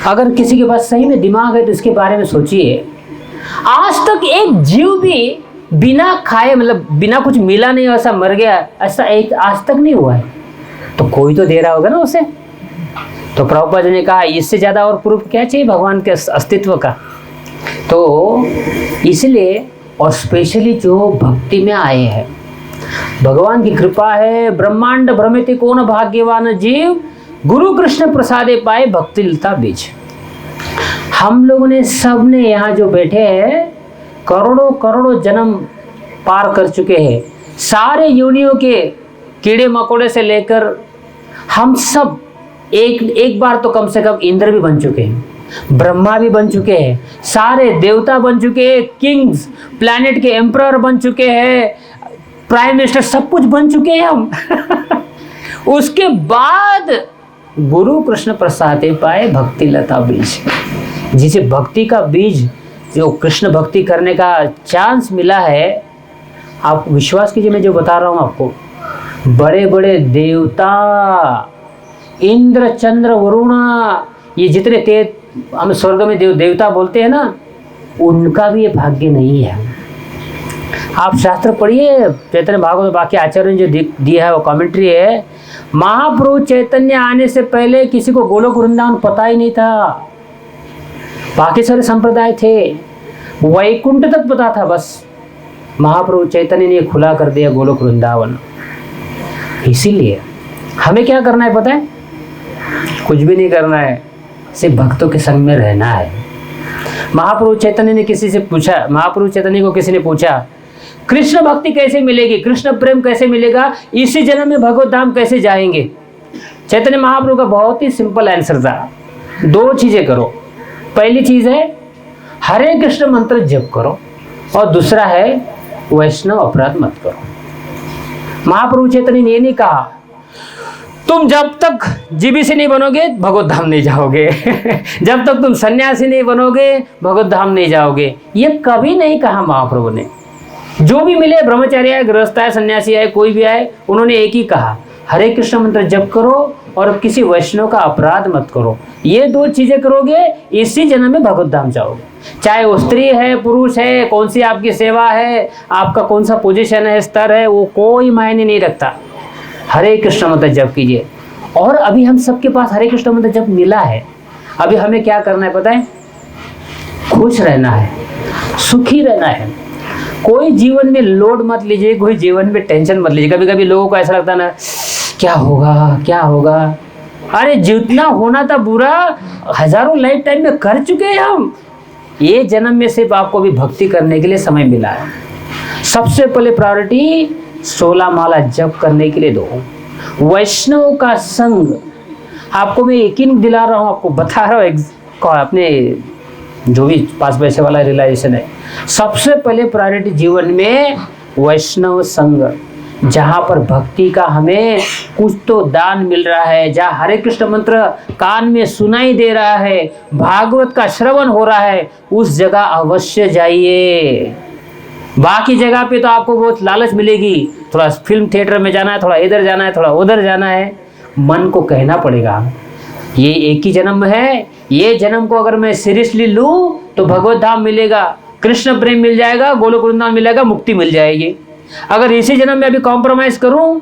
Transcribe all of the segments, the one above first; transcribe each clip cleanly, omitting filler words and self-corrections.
अगर किसी के पास सही में दिमाग है तो इसके बारे में सोचिए। आज तक एक जीव भी बिना खाए, मतलब बिना कुछ मिला नहीं ऐसा मर गया, ऐसा एक आज तक नहीं हुआ है। तो कोई तो दे रहा होगा ना उसे। तो प्रभुपाद जी ने कहा इससे ज़्यादा और प्रूफ क्या चाहिए भगवान के अस्तित्व का। तो इसलिए और स्पेशली जो भक्ति में आए हैं, भगवान की कृपा है, ब्रह्मांड भ्रमित कौन भाग्यवान जीव, गुरु कृष्ण प्रसादे पाए भक्ति लता बीज। हम लोगों ने सब ने यहाँ जो बैठे हैं करोड़ों करोड़ों जन्म पार कर चुके हैं, सारे योनियों के कीड़े मकोड़े से लेकर हम सब एक बार तो कम से कम इंद्र भी बन चुके हैं, ब्रह्मा भी बन चुके हैं, सारे देवता बन चुके हैं, किंग्स, प्लैनेट के एम्परर बन चुके हैं, प्राइम मिनिस्टर, सब कुछ बन चुके हैं हम। उसके बाद गुरु कृष्ण प्रसादे पाए भक्ति लता बीज, जिसे भक्ति का बीज, जो कृष्ण भक्ति करने का चांस मिला है। आप विश्वास कीजिए, मैं जो बता रहा हूँ आपको, बड़े बड़े देवता, इंद्र चंद्र वरुणा, ये जितने हम स्वर्ग में देवता बोलते हैं ना, उनका भी ये भाग्य नहीं है। आप शास्त्र पढ़िए, चैतन्य भागवत बाकी आचार्य ने जो दिया है वो कमेंट्री है, महाप्रभु चैतन्य आने से पहले किसी को गोलोक वृंदावन पता ही नहीं था। बाकी सारे संप्रदाय थे, वैकुंठ तक पता था, बस महाप्रभु चैतन्य ने खुला कर दिया गोलोक वृंदावन। इसीलिए हमें क्या करना है पता है? कुछ भी नहीं करना है, सिर्फ भक्तों के संग में रहना है। महाप्रभु चैतन्य ने किसी से पूछा, महाप्रभु चैतन्य को किसी ने पूछा कृष्ण भक्ति कैसे मिलेगी, कृष्ण प्रेम कैसे मिलेगा, इसी जन्म में भगवत धाम कैसे जाएंगे? चैतन्य महाप्रभु का बहुत ही सिंपल आंसर था, दो चीजें करो। पहली चीज है हरे कृष्ण मंत्र जप करो, और दूसरा है वैष्णव अपराध मत करो। महाप्रभु चैतन्य ने ये नहीं कहा तुम जब तक जीबीसी नहीं बनोगे भगवत धाम नहीं जाओगे, जब तक तुम सन्यासी नहीं बनोगे भगवत धाम नहीं जाओगे, ये कभी नहीं कहा महाप्रभु ने। जो भी मिले, ब्रह्मचारी आए, गृहस्थ आए, सन्यासी आए, कोई भी आए, उन्होंने एक ही कहा हरे कृष्ण मंत्र जप करो और किसी वैष्णव का अपराध मत करो। ये दो चीजें करोगे इसी जन्म में भगवत धाम जाओगे। चाहे वो स्त्री है, पुरुष है, कौन सी आपकी सेवा है, आपका कौन सा पोजीशन है, स्तर है, वो कोई मायने नहीं रखता। हरे कृष्ण मंत्र जप कीजिए। और अभी हम सबके पास हरे कृष्ण मंत्र जप मिला है, अभी हमें क्या करना है पता है? खुश रहना है, सुखी रहना है। कोई जीवन में लोड मत लीजिए, कोई जीवन में टेंशन मत लीजिए। कभी कभी लोगों को ऐसा लगता है ना, क्या होगा क्या होगा। अरे जितना होना था बुरा हजारों लाइफ टाइम में कर चुके हैं हम। ये जन्म में सिर्फ आपको भी भक्ति करने के लिए समय मिला है। सबसे पहले प्रायोरिटी 16 माला जप करने के लिए दो। वैष्णव का संग, आपको मैं यकीन दिला रहा हूँ, आपको बता रहा हूँ, अपने जो भी 5 पैसे वाला रियलाइजेशन है। सबसे पहले प्रायोरिटी जीवन में वैष्णव संग, जहाँ पर भक्ति का हमें कुछ तो दान मिल रहा है, जहाँ हरे कृष्ण मंत्र कान में सुनाई दे रहा है, भागवत का श्रवण हो रहा है, उस जगह अवश्य जाइए। बाकी जगह पे तो आपको बहुत लालच मिलेगी, थोड़ा फिल्म थिएटर में जाना है, थोड़ा इधर जाना है, थोड़ा उधर जाना है। मन को कहना पड़ेगा ये एक ही जन्म है, ये जन्म को अगर मैं सीरियसली लूँ तो भगवत धाम मिलेगा, कृष्ण प्रेम मिल जाएगा, गोलोक वृंदावन मिलेगा, मुक्ति मिल जाएगी। अगर इसी जन्म में अभी कॉम्प्रोमाइज करूँ,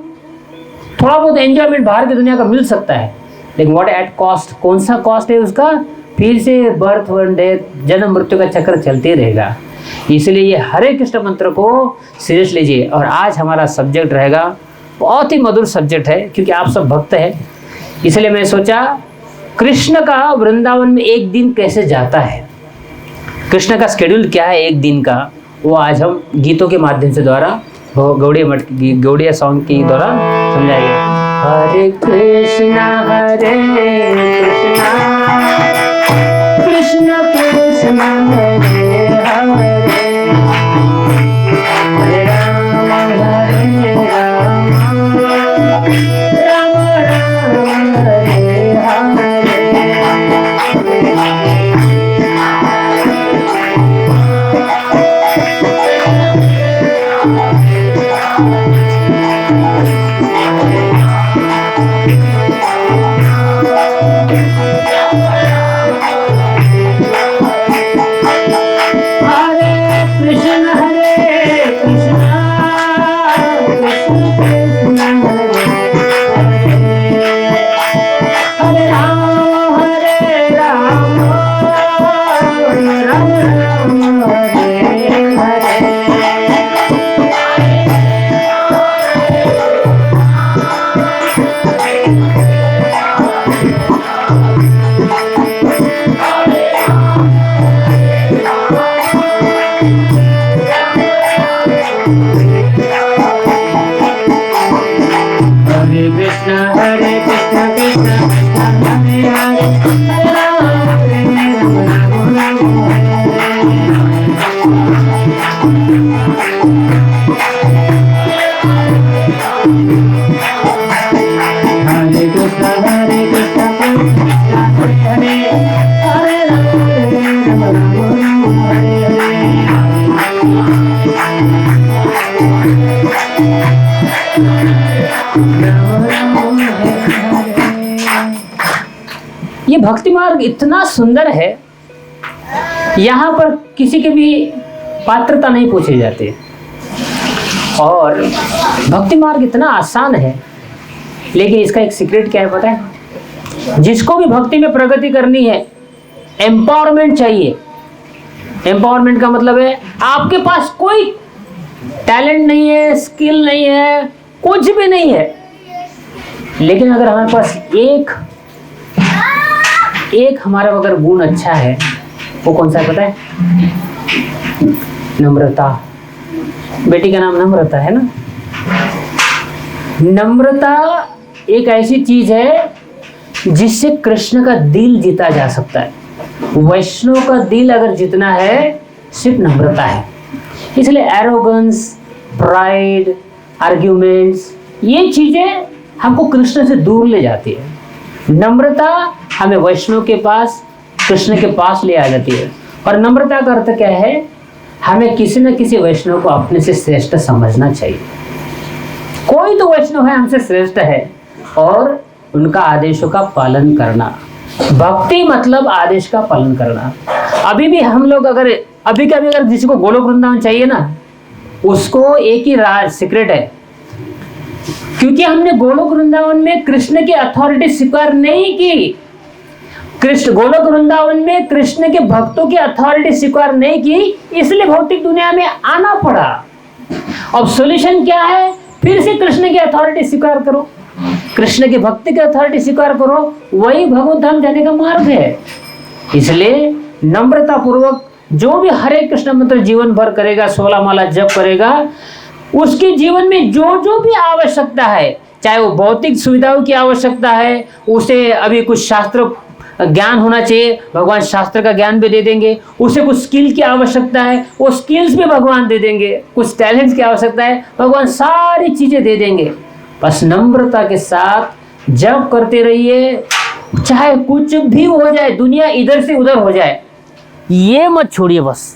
थोड़ा बहुत एंजॉयमेंट बाहर की दुनिया का मिल सकता है, लेकिन व्हाट एट कॉस्ट? कौन सा कॉस्ट है उसका? फिर से बर्थ वन डेथ, जन्म मृत्यु का चक्कर चलते रहेगा। इसलिए ये हरे कृष्ण मंत्र को सीरियस लीजिए। और आज हमारा सब्जेक्ट रहेगा, बहुत ही मधुर सब्जेक्ट है, क्योंकि आप सब भक्त हैं, इसलिए मैं सोचा कृष्ण का वृंदावन में एक दिन कैसे जाता है, कृष्ण का शेड्यूल क्या है एक दिन का, वो आज हम गीतों के माध्यम से द्वारा गौड़िया सॉन्ग के द्वारा समझाएंगे। हरे कृष्णा कृष्ण कृष्ण हरे हरे, हरे राम राम राम हरे हरे। कृष्ण हरे कृष्ण कृष्ण कृष्ण हरे हरे हरे राम राम राम हरे कृष्ण हरे कृष्ण कृष्ण हरे हरे हरे राम राम हरे ये भक्ति मार्ग इतना सुंदर है, यहाँ पर किसी के भी पात्रता नहीं पूछे जाते और भक्ति मार्ग इतना आसान है। लेकिन इसका एक सीक्रेट क्या है पता है? जिसको भी भक्ति में प्रगति करनी है, एम्पावरमेंट चाहिए। एम्पावरमेंट का मतलब है आपके पास कोई टैलेंट नहीं है, स्किल नहीं है, कुछ भी नहीं है, लेकिन अगर हमारे पास एक हमारा अगर गुण अच्छा है, वो कौन सा है पता है? नम्रता। बेटी का नाम नम्रता है ना। नम्रता एक ऐसी चीज है जिससे कृष्ण का दिल जीता जा सकता है। वैष्णव का दिल अगर जीतना है सिर्फ नम्रता है। इसलिए एरोगेंस, प्राइड, आर्ग्यूमेंट्स, ये चीजें हमको कृष्ण से दूर ले जाती है। नम्रता हमें वैष्णव के पास, कृष्ण के पास ले आ जाती है। और नम्रता का अर्थ क्या है? हमें किसी न किसी वैष्णव को अपने से श्रेष्ठ समझना चाहिए। कोई तो वैष्णव है हमसे श्रेष्ठ है और उनका आदेशों का पालन करना। भक्ति मतलब आदेश का पालन करना। अभी भी हम लोग अगर किसी को गोलोक वृंदावन चाहिए ना, उसको एक ही राज सीक्रेट है, क्योंकि हमने गोलोक वृंदावन में कृष्ण की अथॉरिटी स्वीकार नहीं की। गोलोक वृंदावन में कृष्ण के भक्तों की अथॉरिटी स्वीकार नहीं की, इसलिए भौतिक दुनिया में आना पड़ा। अब सॉल्यूशन क्या है? फिर से कृष्ण की अथॉरिटी स्वीकार करो, कृष्ण की भक्ति की अथॉरिटी स्वीकार करो, वही भगवत धाम जाने का मार्ग है। इसलिए नम्रता पूर्वक जो भी हरे कृष्ण मंत्र जीवन भर करेगा, 16 माला जप करेगा, उसके जीवन में जो जो भी आवश्यकता है, चाहे वो भौतिक सुविधाओं की आवश्यकता है, उसे अभी कुछ शास्त्र ज्ञान होना चाहिए, भगवान शास्त्र का ज्ञान भी दे देंगे। उसे कुछ स्किल की आवश्यकता है, वो स्किल्स भी भगवान दे देंगे। कुछ टैलेंट्स की आवश्यकता है, भगवान सारी चीजें दे देंगे। बस नम्रता के साथ जप करते रहिए, चाहे कुछ भी हो जाए, दुनिया इधर से उधर हो जाए, ये मत छोड़िए बस।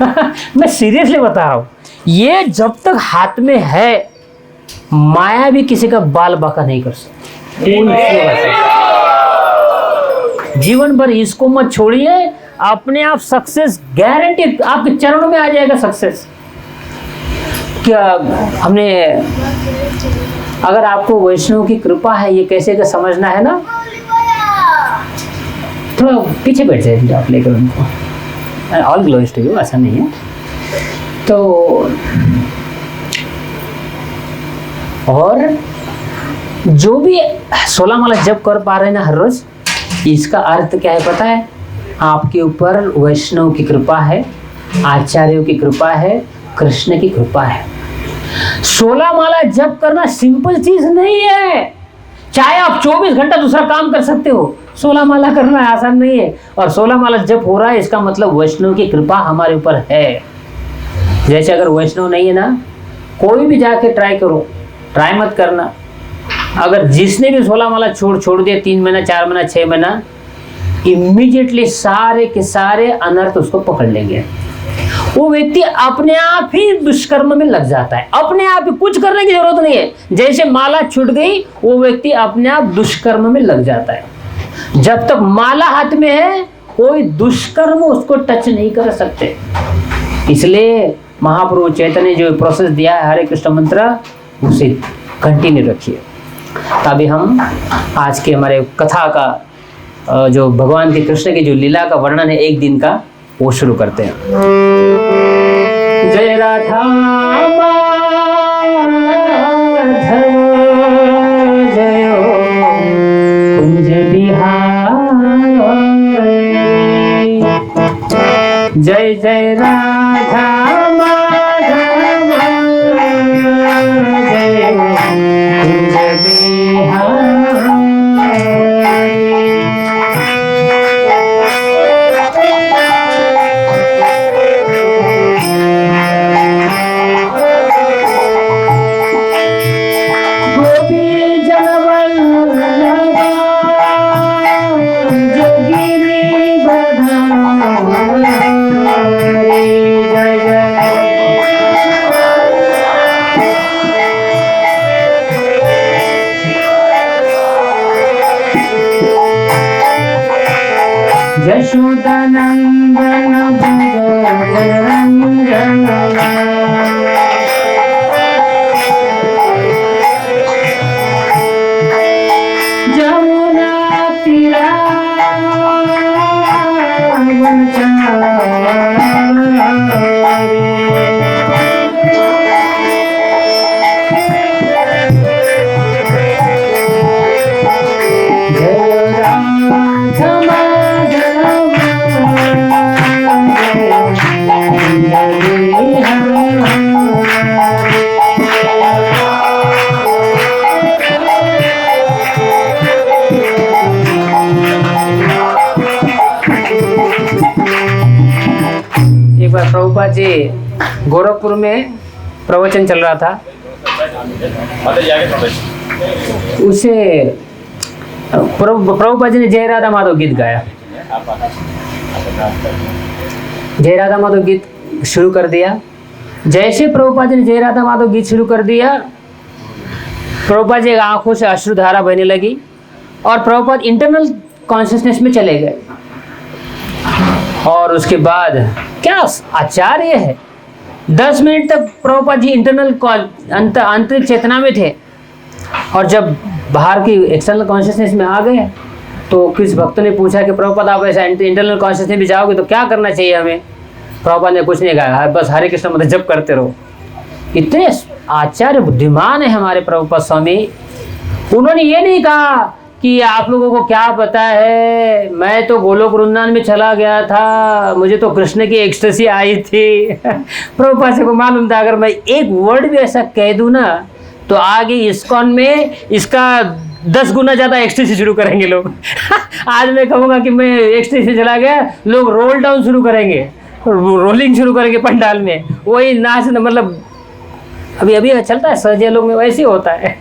मैं सीरियसली बता रहा हूँ, ये जब तक हाथ में है, माया भी किसी का बाल बाका नहीं कर सकती। जीवन भर इसको मत छोड़िए, अपने आप सक्सेस गारंटी आपके चरणों में आ जाएगा। सक्सेस क्या हमने, अगर आपको वैष्णव की कृपा है, ये कैसे का समझना है ना, थोड़ा पीछे बैठ जाइए आप लेकर उनको। ऑल ग्लोरीज टू यू, ऐसा नहीं है तो। और जो भी 16 माला जप कर पा रहे हैं ना हर रोज, इसका अर्थ क्या है पता है? आपके ऊपर वैष्णव की कृपा है, आचार्यों की कृपा है, कृष्ण की कृपा है। 16 माला जप करना सिंपल चीज नहीं है। चाहे आप 24 घंटा दूसरा काम कर सकते हो, 16 माला करना आसान नहीं है। और 16 माला जप हो रहा है, इसका मतलब वैष्णव की कृपा हमारे ऊपर है। जैसे अगर वैष्णव नहीं है ना, कोई भी जाके ट्राई करो, ट्राई मत करना। अगर जिसने भी 16 माला छोड़ दिया, 3 महीना, 4 महीना, 6 महीना, इमीडिएटली सारे के सारे अनर्थ उसको पकड़ लेंगे। वो व्यक्ति अपने आप ही दुष्कर्म में लग जाता है, अपने आप ही, कुछ करने की जरूरत नहीं है। जैसे माला छूट गई, वो व्यक्ति अपने आप दुष्कर्म में लग जाता है। जब तक माला हाथ में है, कोई दुष्कर्म उसको टच नहीं कर सकते। इसलिए महाप्रभु चैतन्य जो प्रोसेस दिया है हरे कृष्ण मंत्र, उसे कंटिन्यू रखिए। तभी हम आज के हमारे कथा का जो भगवान के कृष्ण की जो लीला का वर्णन है एक दिन का, वो शुरू करते हैं। जय राधा माधव जय कुंज बिहारी, जय जय राधा माधव जय कुंज बिहारी। यशोदानंदन रंजन जमुना तीरा प्रभुपाद जी गोरखपुर में प्रवचन चल रहा था, उसे प्रभुपाद जी ने जय राधा माधव गीत गाया। जय राधा माधव गीत शुरू कर दिया। जैसे प्रभुपाद जी ने जय राधा माधव गीत शुरू कर दिया, प्रभुपाद जी आंखों से अश्रुधारा बहने लगी और प्रभुपाद इंटरनल कॉन्शियसनेस में चले गए। और उसके बाद क्या आश्चर्य है, 10 मिनट तक प्रभुपाद जी इंटरनल आंतरिक चेतना में थे और जब बाहर की एक्सटर्नल कॉन्शियसनेस में आ गए तो किस भक्त ने पूछा कि प्रभुपाद आप ऐसा इंटरनल कॉन्शियसनेस में जाओगे तो क्या करना चाहिए हमें? प्रभुपाद ने कुछ नहीं कहा, बस हरे कृष्ण मंत्र जप करते रहो। इतने आचार्य बुद्धिमान है हमारे प्रभुपाद स्वामी। उन्होंने ये नहीं कहा कि आप लोगों को क्या पता है, मैं तो गोलोक वृंदावन में चला गया था, मुझे तो कृष्ण की एक्सटेसी आई थी। प्रभुपाद जी को मालूम था अगर मैं एक वर्ड भी ऐसा कह दूं ना तो आगे इस्कॉन में इसका 10 गुना ज़्यादा एक्सटेसी शुरू करेंगे लोग। आज मैं कहूँगा कि मैं एक्सटेसी चला गया, लोग रोल डाउन शुरू करेंगे, रोलिंग शुरू करेंगे पंडाल में, वही नाच मतलब अभी अभी चलता है सहजे लोग में वैसे ही होता है।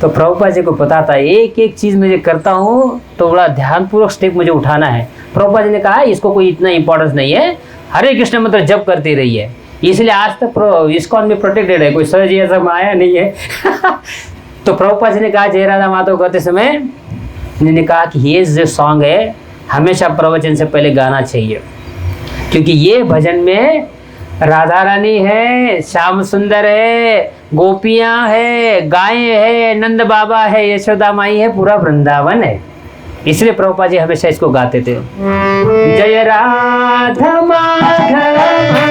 तो प्रभुपाद जी को पता था एक एक चीज़ मैं करता हूँ तो बड़ा ध्यानपूर्वक स्टेप मुझे उठाना है। प्रभुपाद जी ने कहा इसको कोई इतना इंपॉर्टेंस नहीं है, हरे कृष्ण मंत्र जप करती रही है, इसलिए आज तक इस्कॉन में प्रोटेक्टेड है, कोई सहज ऐसा आया नहीं है। तो प्रभुपाद जी ने कहा जय राधा माधव करते समय उन्होंने कहा कि ये जो सॉन्ग है हमेशा प्रवचन से पहले गाना चाहिए, क्योंकि ये भजन में राधा रानी है, श्याम सुंदर है, गोपियां है, गायें है, नंद बाबा है, यशोदा माई है, पूरा वृंदावन है। इसलिए प्रभुपाद जी हमेशा इसको गाते थे। जय राधा माधव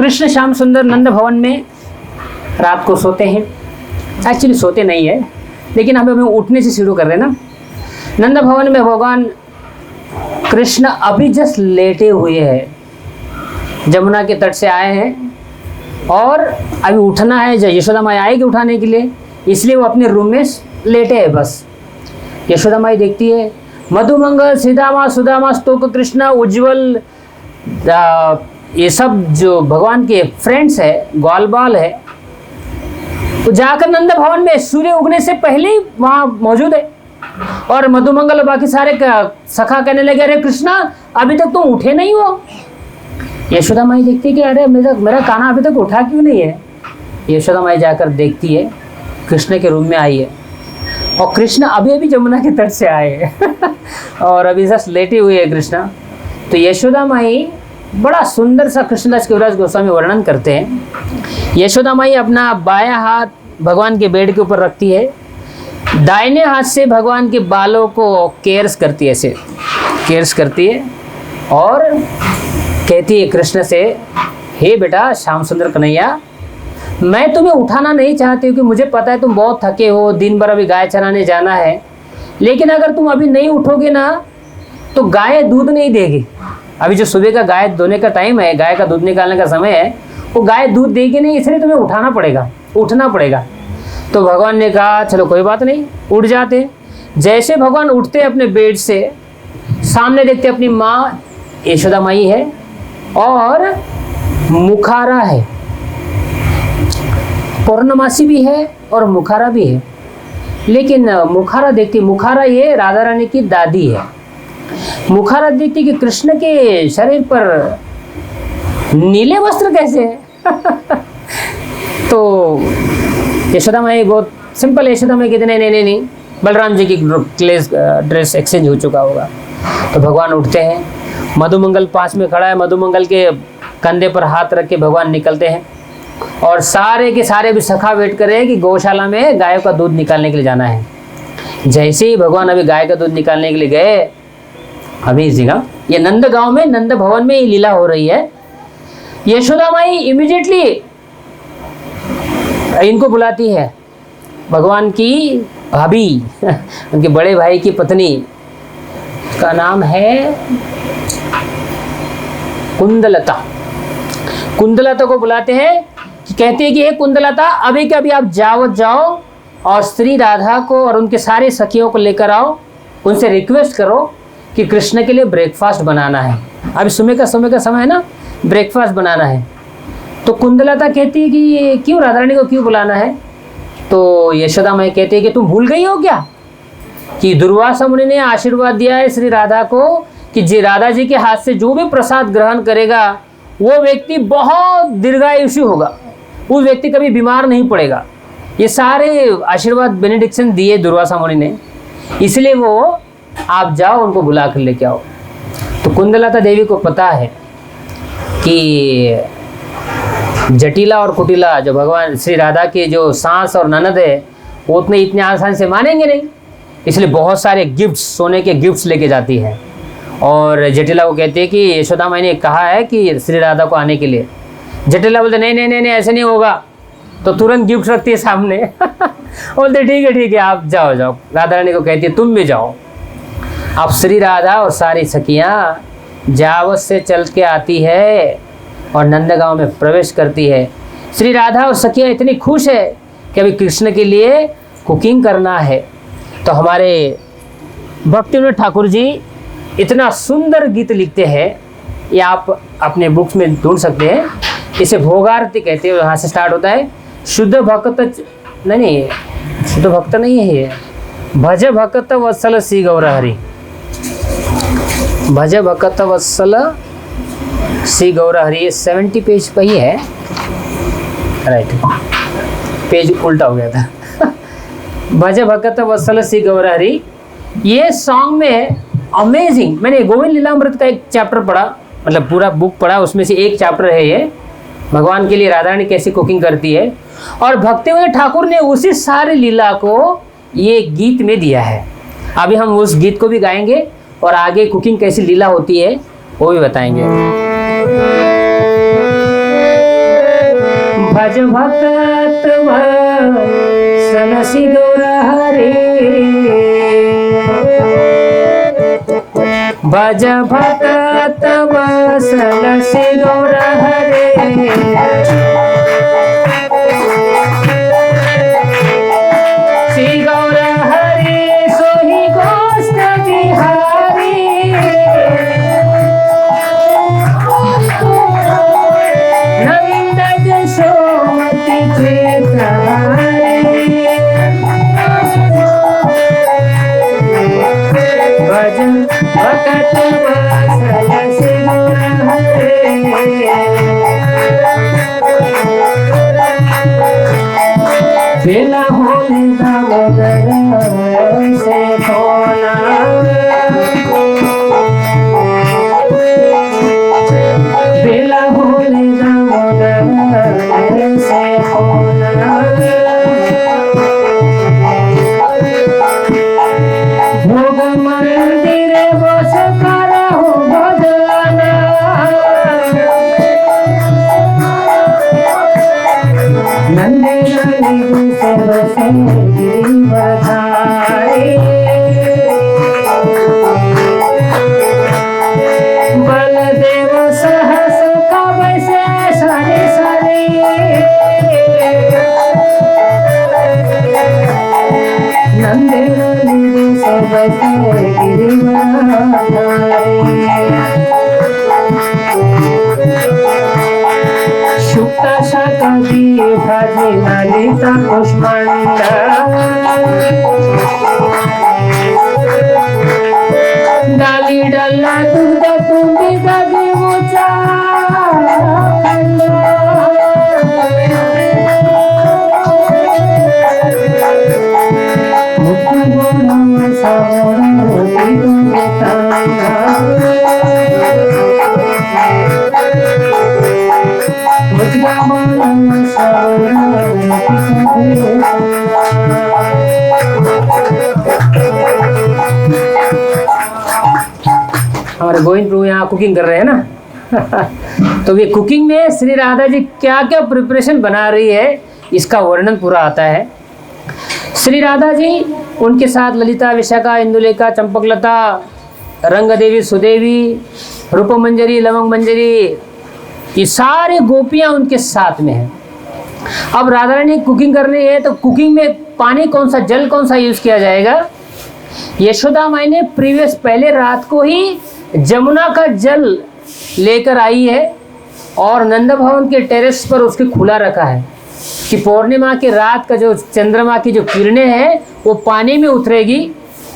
कृष्ण श्याम सुंदर नंद भवन में रात को सोते हैं। एक्चुअली सोते नहीं है, लेकिन हमें उठने से शुरू कर देना। नंद भवन में भगवान कृष्ण अभी जस्ट लेटे हुए हैं, यमुना के तट से आए हैं और अभी उठना है। यशोदा माई आएगी उठाने के लिए, इसलिए वो अपने रूम में लेटे हैं बस। यशोदा माई देखती है मधुमंगल सीधामा सुदामा स्तोक कृष्णा उज्जवल, ये सब जो भगवान के फ्रेंड्स है, ग्वाल बाल है, तो जाकर नंद भवन में सूर्य उगने से पहले ही वहाँ मौजूद है। और मधुमंगल और बाकी सारे सखा कहने लगे अरे कृष्णा अभी तक तुम उठे नहीं हो। यशोदा माई देखती है कि अरे मेरा कान्हा अभी तक उठा क्यों नहीं है। यशोदा माई जाकर देखती है कृष्ण के रूम में आई है और कृष्ण अभी अभी यमुना के तट से आए हैं और अभी जस्ट लेटे हुए हैं कृष्णा। तो यशोदा माई बड़ा सुंदर सा कृष्णदास कविराज गोस्वामी वर्णन करते हैं। यशोदा माई अपना बायां हाथ भगवान के बेड के ऊपर रखती है, दाहिने हाथ से भगवान के बालों को केयर्स करती है, ऐसे केयर्स करती है और कहती है कृष्ण से, हे बेटा श्याम सुंदर कन्हैया, मैं तुम्हें उठाना नहीं चाहती हूँ कि मुझे पता है तुम बहुत थके हो, दिन भर अभी गाय चराने जाना है, लेकिन अगर तुम अभी नहीं उठोगे ना तो गाय दूध नहीं देगी। अभी जो सुबह का गाय धोने का टाइम है, गाय का दूध निकालने का समय है, वो गाय दूध देगी नहीं, इसलिए तुम्हें उठना पड़ेगा। तो भगवान ने कहा चलो कोई बात नहीं, उठ जाते। जैसे भगवान उठते अपने बेड से, सामने देखते अपनी माँ यशोदा माई है और मुखारा है, पौर्णमासी भी है और मुखारा भी है। लेकिन मुखारा देखती, मुखारा ये राधा रानी की दादी है। मुखारा देखती कि कृष्ण के शरीर पर नीले वस्त्र कैसे है तो यशोदा माई बहुत सिंपल, यशोदा माई कहते नहीं, बलराम जी की ड्रेस एक्सचेंज हो चुका होगा। तो भगवान उठते हैं, मधुमंगल पास में खड़ा है, मधुमंगल के कंधे पर हाथ रख के भगवान निकलते हैं और सारे के सारे भी सखा वेट कर रहे हैं कि गौशाला में गायों का दूध निकालने के लिए जाना है। जैसे ही भगवान अभी गाय का दूध निकालने के लिए गए, अभी जगह ये नंद गांव में, नंद भवन में ये लीला हो रही है। यशोदा माई इमीडिएटली इनको बुलाती है, भगवान की भाभी उनके बड़े भाई की पत्नी, का नाम है कुंदलता। कुंदलता को बुलाते हैं, कहते हैं कि हे कुंदलता, अभी के अभी आप जाओ और श्री राधा को और उनके सारे सखियों को लेकर आओ, उनसे रिक्वेस्ट करो कि कृष्ण के लिए ब्रेकफास्ट बनाना है। अभी सुबह का समय है ना, ब्रेकफास्ट बनाना है। तो कुंदलता कहती है कि क्यों, राधा रानी को क्यों बुलाना है। तो यशोदा माई कहती है कि तुम भूल गई हो क्या कि दुर्वासा मुनि ने आशीर्वाद दिया है श्री राधा को कि जी राधा जी के हाथ से जो भी प्रसाद ग्रहण करेगा वो व्यक्ति बहुत दीर्घायुषी होगा, वो व्यक्ति कभी बीमार नहीं पड़ेगा। ये सारे आशीर्वाद बेनेडिक्शन दिए दुर्वासा मुनि ने, इसलिए वो आप जाओ उनको बुला कर लेके आओ। तो कुंदलता देवी को पता है कि जटिला और कुटिला जो भगवान श्री राधा के जो सास और ननद है वो इतने आसानी से मानेंगे नहीं, इसलिए बहुत सारे गिफ्ट्स, सोने के गिफ्ट्स लेके जाती है। और जटिला को कहती है कि यशोदा माई ने कहा है कि श्री राधा को आने के लिए। जटिला बोलते नहीं ऐसे नहीं होगा, तो तुरंत गिफ्ट रखती है सामने बोलते ठीक है आप जाओ। राधा रानी को कहती है तुम भी जाओ। अब श्री राधा और सारी सखियाँ जावत से चल के आती है और नंदगांव में प्रवेश करती है। श्री राधा और सखियाँ इतनी खुश है कि अभी कृष्ण के लिए कुकिंग करना है। तो हमारे भक्तिविनोद ठाकुर जी इतना सुंदर गीत लिखते हैं, ये आप अपने बुक्स में ढूंढ सकते हैं। इसे भोगारती कहते हैं, यहाँ से स्टार्ट होता है। शुद्ध भक्त नहीं, शुद्ध भक्त नहीं है ये, भज भक्त वत्सल सी गौर हरि, भज भक्त वत्सल सी गौर हरि। ये 70 पेज पर ही है, राइट, पेज उल्टा हो गया था भज भक्त वत्सल सी गौर हरि। ये सॉन्ग में अमेजिंग, मैंने गोविंद लीलामृत का एक चैप्टर पढ़ा, मतलब पूरा बुक पढ़ा, उसमें से एक चैप्टर है ये, भगवान के लिए राधा रानी कैसे कुकिंग करती है। और भक्तिविनोद ठाकुर ने उसी सारी लीला को ये गीत में दिया है। अभी हम उस गीत को भी गाएंगे और आगे कुकिंग कैसी लीला होती है वो भी बताएंगे। भज भक्त वत्सल श्री गौर हरे, भज भक्त वत्सल श्री गौर हरे, श्री गौर हरे सोहि गोष्ठ बिहारी, नविंद यशोमति चित्रहारी, भज भक्त वत्सल श्री गौर हरे, बेला होले दामोदर से खोना, बेला होले दामोदर से खोना, भोग मंदिर बस करहु भजना, नंदे नंदी से बधाई, बलदेव सहस कब से सरे सरे, नंदे नंदी से गिरी बधाई, शुक्ता शकदी भजे ललिता कुष्मांडा, डाली डल्ला दूध तुम्बी दगे ऊंचा खंडा, मुक्ति बोला सावरा हमारे गोविंद प्रभु यहाँ कुकिंग कर रहे हैं ना तो ये कुकिंग में श्री राधा जी क्या क्या प्रिपरेशन बना रही है इसका वर्णन पूरा आता है। श्री राधा जी उनके साथ ललिता, विशाखा, इंदुलेखा, चंपकलता, रंग देवी, सुदेवी, रूप मंजरी, लवंग मंजरी, ये सारे गोपियां उनके साथ में हैं। अब राधा रानी कुकिंग करनी है तो कुकिंग में पानी कौन सा, जल कौन सा यूज किया जाएगा। यशोदा माई ने पहले रात को ही जमुना का जल लेकर आई है और नंद भवन के टेरेस पर उसके खुला रखा है कि पूर्णिमा की रात का जो चंद्रमा की जो किरणें हैं वो पानी में उतरेगी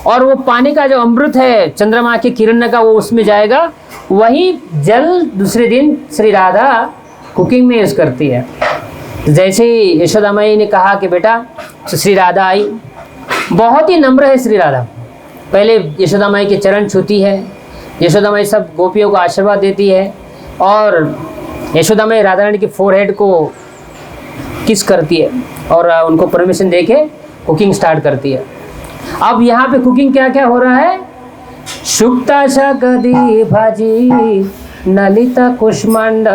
और वो पानी का जो अमृत है चंद्रमा की किरण का वो उसमें जाएगा। वही जल दूसरे दिन श्री राधा कुकिंग में यूज करती है। जैसे ही यशोदा माई ने कहा कि बेटा श्री राधा आई, बहुत ही नम्र है श्री राधा। पहले यशोदा माई के चरण छूती है, यशोदा माई सब गोपियों को आशीर्वाद देती है और यशोदा माई राधा रानी के फोरहेड को किस करती है और उनको परमिशन दे के कुकिंग स्टार्ट करती है। अब यहाँ पे कुकिंग क्या क्या हो रहा है। शुक्ता शकदी भाजी नलिता कुष्मांड।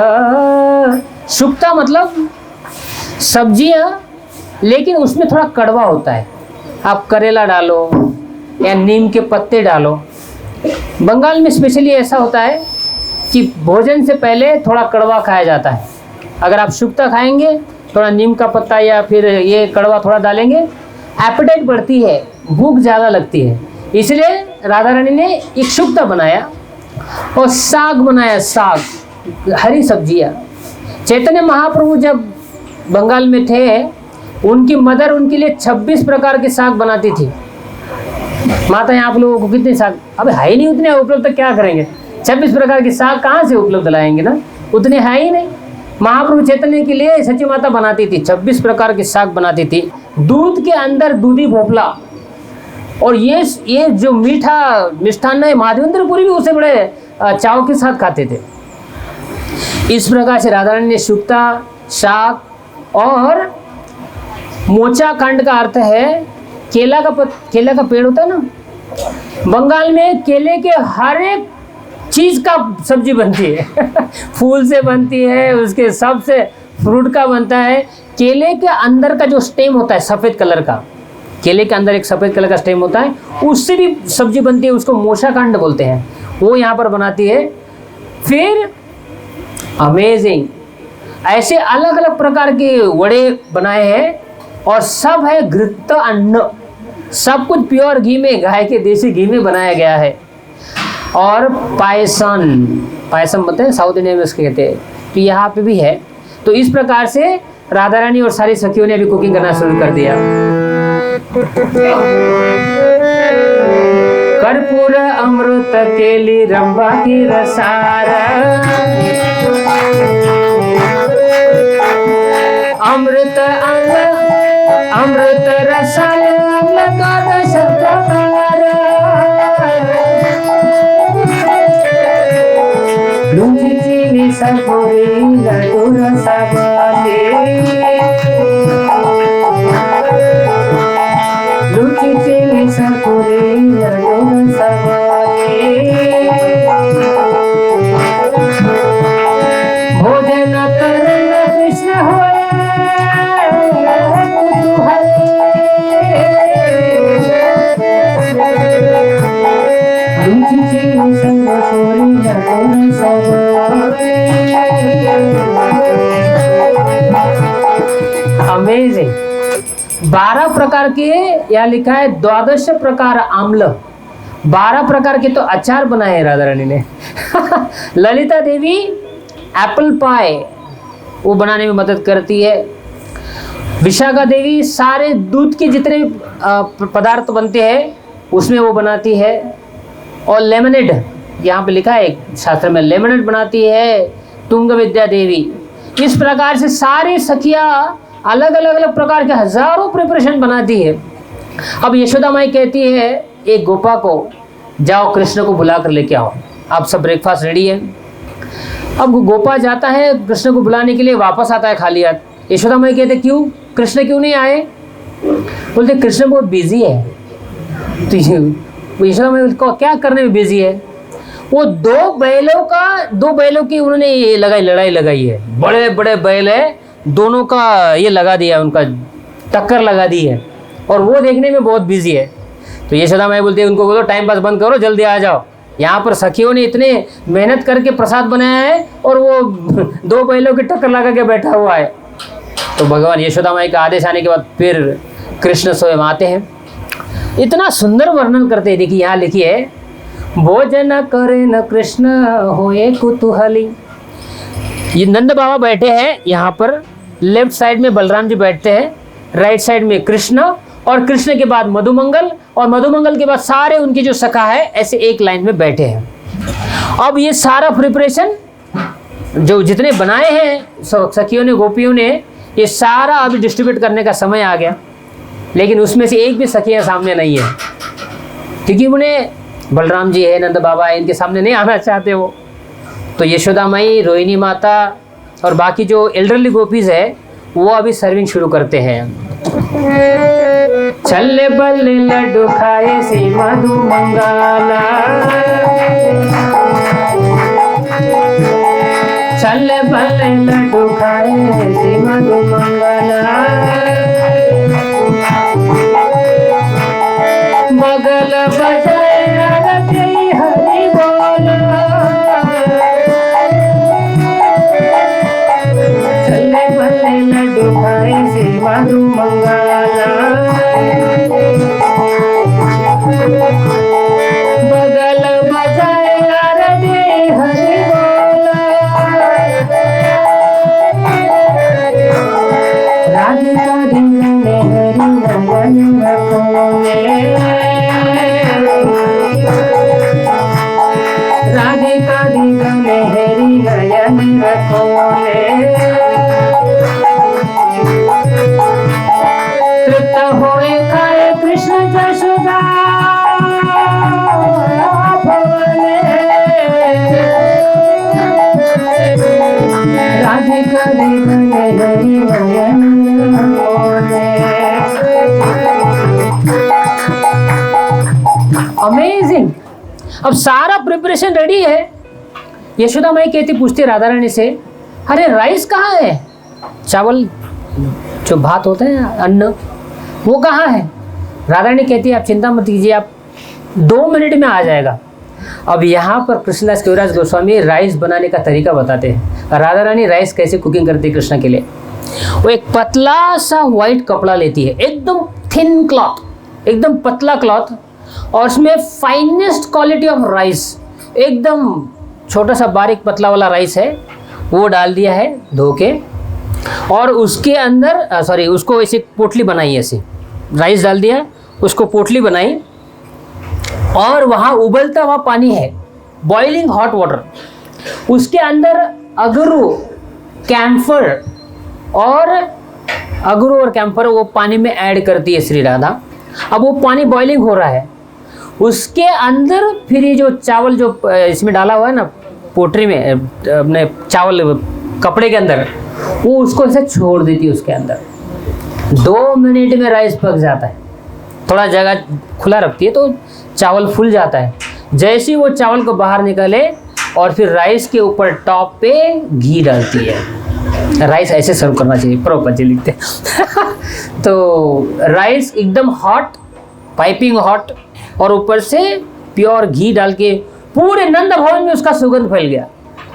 शुक्ता मतलब सब्जियाँ, लेकिन उसमें थोड़ा कड़वा होता है। आप करेला डालो या नीम के पत्ते डालो। बंगाल में स्पेशली ऐसा होता है कि भोजन से पहले थोड़ा कड़वा खाया जाता है। अगर आप शुक्ता खाएंगे, थोड़ा नीम का पत्ता या फिर ये कड़वा थोड़ा डालेंगे, एपेटाइट बढ़ती है, भूख ज़्यादा लगती है। इसलिए राधा रानी ने एक शुक्ता बनाया और साग बनाया, साग, हरी सब्जियाँ। चैतन्य महाप्रभु जब बंगाल में थे, उनकी मदर उनके लिए 26 प्रकार के साग बनाती थी। माता यहाँ आप लोगों को कितने साग, अब है ही नहीं उतने उपलब्ध, तो क्या करेंगे। 26 प्रकार के साग कहाँ से उपलब्ध लाएंगे ना, उतने है ही नहीं। महाप्रभु चैतन्य के लिए सच्ची माता बनाती थी, 26 प्रकार के साग बनाती थी। दूध के अंदर दूधी भोपला, और ये जो मीठा मिष्ठान है, माधवेंद्रपुरी भी उसे बड़े चाव के साथ खाते थे। इस प्रकार से राधा रानी ने शुक्ता, साग और मोचा कांड का अर्थ है केला का पेड़ होता है ना, बंगाल में केले के हर एक चीज़ का सब्जी बनती है फूल से बनती है, उसके सबसे फ्रूट का बनता है, केले के अंदर का जो स्टेम होता है सफ़ेद कलर का, केले के अंदर एक सफ़ेद कलर का स्टेम होता है, उससे भी सब्जी बनती है, उसको मोशाकांड बोलते हैं, वो यहाँ पर बनाती है। फिर अमेजिंग ऐसे अलग अलग प्रकार के वड़े बनाए हैं, और सब है घृत अन्न, सब कुछ प्योर घी में, गाय के देसी घी में बनाया गया है। और पायसन, पायसम बोलते हैं साउथ इंडिया में उसके कहते हैं, तो यहाँ पे भी है। तो इस प्रकार से राधा रानी और सारी सखियों ने अभी कुकिंग करना शुरू कर दिया। कर्पूर अमृत केली रंभा की रसार, अमृत अमृत रसाल भोजन करन कृष्ण अमेजिंग। 12 प्रकार के, यहाँ लिखा है 12 प्रकार आम्ल, 12 प्रकार के तो अचार बनाए हैं राधा रानी ने। ललिता देवी एप्पल पाई वो बनाने में मदद करती है। विशाखा देवी सारे दूध के जितने पदार्थ बनते हैं उसमें वो बनाती है। और लेमनेड, यहाँ पे लिखा है शास्त्र में, लेमनेड बनाती है तुंग विद्या देवी। इस प्रकार से सारी सखियाँ अलग अलग प्रकार के हजारों प्रिपरेशन बनाती है। अब यशोदा माई कहती है एक गोपा को, जाओ कृष्ण को बुला कर लेके आओ, अब सब ब्रेकफास्ट रेडी है। अब गोपा जाता है कृष्ण को बुलाने के लिए, वापस आता है खाली हाथ। यशोदा माई कहते क्यों, कृष्ण क्यों नहीं आए? बोलते कृष्ण बहुत बिजी है। तो यशोदा माई को क्या करने में बिजी है? वो दो बैलों की उन्होंने ये लड़ाई लगाई है, बड़े बड़े बैल है, दोनों का ये लगा दिया, उनका टक्कर लगा दी है, और वो देखने में बहुत बिजी है। तो यशोदा माई बोलती है उनको, बोलो टाइम पास बंद करो, जल्दी आ जाओ, यहाँ पर सखियों ने इतने मेहनत करके प्रसाद बनाया है और वो 2 बैलों की टक्कर लगा के बैठा हुआ है। तो भगवान यशोदा माई का आदेश आने के बाद फिर कृष्ण स्वयं आते हैं। इतना सुंदर वर्णन करते हैं। देखिए यहाँ लिखिए, भोजन करे न कृष्ण होए कुतूहली। ये नंद बाबा बैठे हैं यहाँ पर, लेफ्ट साइड में बलराम जी बैठते हैं, राइट साइड में कृष्ण, और कृष्ण के बाद मधुमंगल, और मधुमंगल के बाद सारे उनके जो सखा है ऐसे एक लाइन में बैठे हैं। अब ये सारा प्रिपरेशन जो जितने बनाए हैं सखियों ने, गोपियों ने, ये सारा अभी डिस्ट्रीब्यूट करने का समय आ गया। लेकिन उसमें से एक भी सखियाँ सामने नहीं है, क्योंकि उन्हें बलराम जी है, नंद बाबा है, इनके सामने नहीं आना चाहते वो। तो यशोदा माई, रोहिणी माता और बाकी जो एल्डरली गोपीज है वो अभी सर्विंग शुरू करते हैं। चले बल्ले लड्डू खाए से मधु मंगाला, चले बल्ले लड्डू खाए से मधु मंगाला, मगल बजाए आरती हरि बोला, चले बल्ले लड्डू खाए से मधु मंगाला, मगल बजाए आरती हरि बोला, राधिका दिन में हरि नयन रखोगे, राधिका दिन में हरि नयन रखोगे, तृप्त होए खाए कृष्ण जशोदा भवने, राधिका दिन में हरि नयन रखोगे। अमेजिंग। अब सारा प्रिपरेशन रेडी है। यशोदा माई कहती, पूछती राधा रानी से, अरे राइस कहाँ है? चावल जो भात होते हैं अन्न, वो कहाँ है? राधा रानी कहती है आप चिंता मत कीजिए, आप 2 मिनट में आ जाएगा। अब यहाँ पर कृष्णदास कविराज गोस्वामी राइस बनाने का तरीका बताते हैं। राधा रानी राइस कैसे कुकिंग करती है कृष्ण के लिए। वो एक पतला सा व्हाइट कपड़ा लेती है, एकदम थिन क्लॉथ, एकदम पतला क्लॉथ, और उसमें फाइनेस्ट क्वालिटी ऑफ राइस, एकदम छोटा सा बारीक पतला वाला राइस है, वो डाल दिया है धो के, और उसके अंदर उसको ऐसे पोटली बनाई, ऐसे राइस डाल दिया, उसको पोटली बनाई, और वहाँ उबलता हुआ पानी है, बॉइलिंग हॉट वाटर, उसके अंदर अगरू, कैम्फर और कैम्फर वो पानी में ऐड करती है श्री राधा। अब वो पानी बॉइलिंग हो रहा है, उसके अंदर फिर ये जो चावल जो इसमें डाला हुआ है ना पोटरी में, अपने चावल कपड़े के अंदर, वो उसको ऐसे छोड़ देती है उसके अंदर। 2 मिनट में राइस पक जाता है। थोड़ा जगह खुला रखती है तो चावल फूल जाता है। जैसे ही वो चावल को बाहर निकाले और फिर राइस के ऊपर टॉप पे घी डालती है। राइस ऐसे सर्व करना चाहिए, प्रभुपाद जी लिखते हैं। तो राइस एकदम हॉट, पाइपिंग हॉट, और ऊपर से प्योर घी डाल के पूरे नंद भवन में उसका सुगंध फैल गया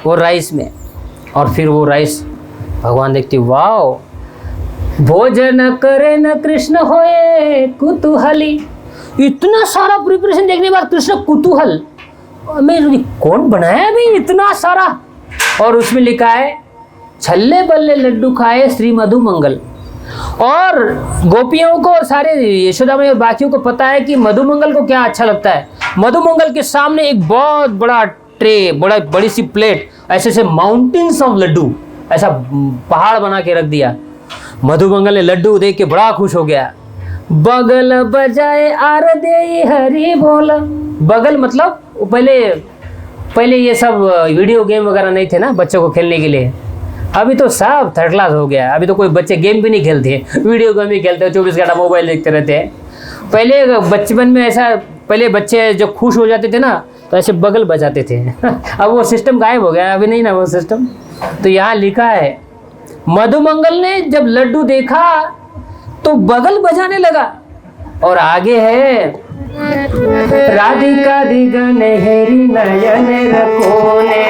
वो राइस में। और फिर वो राइस भगवान देखते, वाओ, भोजन करे न कृष्ण होए कुतूहली। इतना सारा प्रिपरेशन देखने के बाद कृष्ण कुतूहल, मैं कौन बनाया भाई इतना सारा। और उसमें लिखा है छल्ले बल्ले लड्डू खाए श्री मधु मंगल। और गोपियों को और सारे यशोदा मैया और बाकियों को पता है कि मधु मंगल को क्या अच्छा लगता है। मधु मंगल के सामने एक बहुत बड़ा ट्रे, बड़ी सी प्लेट, ऐसे माउंटेन्स ऑफ लड्डू, ऐसा पहाड़ बना के रख दिया। मधुमंगल ने लड्डू देख के बड़ा खुश हो गया। बगल बजाए आरदे हरि बोला। बगल मतलब पहले ये सब वीडियो गेम वगैरह नहीं थे ना बच्चों को खेलने के लिए। अभी तो सब थर्ड क्लास हो गया। अभी तो कोई बच्चे गेम भी नहीं खेलते, वीडियो गेम ही खेलते हैं, 24 घंटा मोबाइल देखते रहते हैं। पहले बचपन में ऐसा, पहले बच्चे जब खुश हो जाते थे ना तो ऐसे बगल बजाते थे। अब वो सिस्टम गायब हो गया, अभी नहीं ना वो सिस्टम। तो यहाँ लिखा है मधुमंगल ने जब लड्डू देखा तो बगल बजाने लगा। और आगे है राधिका दिगन हेरी नयन रखोने,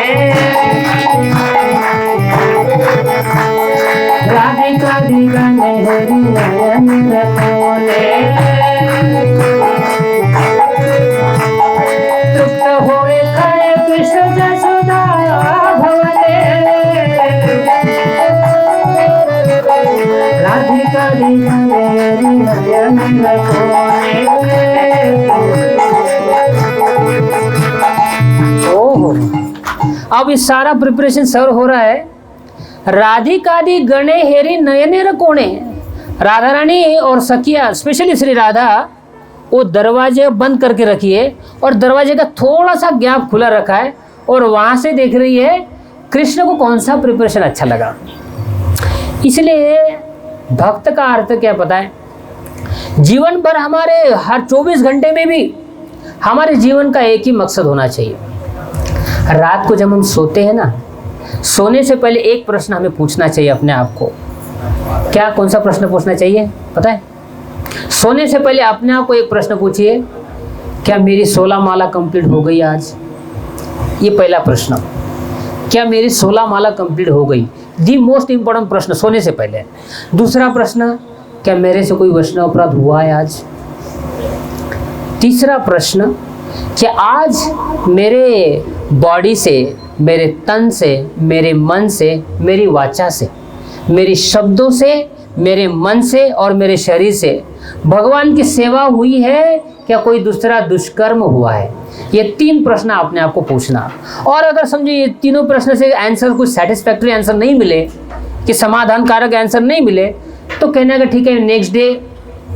राधिका दिगन हेरी नयन रखोने, तृप्त होए खाए कृष्ण जसोदा भवने, राधिका दिगन हेरी नयन रखोने। अब इस सारा प्रिपरेशन सर्व हो रहा है। राधिकादि गणे हेरी नयने रकोणे। राधा रानी और सखिया, स्पेशली श्री राधा, वो दरवाजे बंद करके रखिए और दरवाजे का थोड़ा सा गैप खुला रखा है और वहां से देख रही है कृष्ण को कौन सा प्रिपरेशन अच्छा लगा। इसलिए भक्त का अर्थ क्या पता है, जीवन भर हमारे हर 24 घंटे में भी हमारे जीवन का एक ही मकसद होना चाहिए। रात को जब हम सोते हैं ना, सोने से पहले एक प्रश्न हमें पूछना चाहिए अपने आप को। क्या, कौन सा प्रश्न पूछना चाहिए पता है? सोने से पहले अपने आप को एक प्रश्न पूछिए, क्या मेरी 16 माला कंप्लीट हो गई आज? ये पहला प्रश्न। क्या मेरी 16 माला कंप्लीट हो गई? दी मोस्ट इंपॉर्टेंट प्रश्न सोने से पहले। दूसरा प्रश्न, क्या मेरे से कोई वैष्णव अपराध हुआ है आज? तीसरा प्रश्न, क्या आज मेरे बॉडी से, मेरे तन से, मेरे मन से, मेरी वाचा से, मेरी शब्दों से, मेरे मन से और मेरे शरीर से भगवान की सेवा हुई है? क्या कोई दूसरा दुष्कर्म हुआ है? ये 3 प्रश्न अपने आप को पूछना। और अगर समझो ये तीनों प्रश्न से आंसर, कुछ सेटिस्फैक्टरी आंसर नहीं मिले, कि समाधान कारक आंसर नहीं मिले, तो कहना कि ठीक है नेक्स्ट डे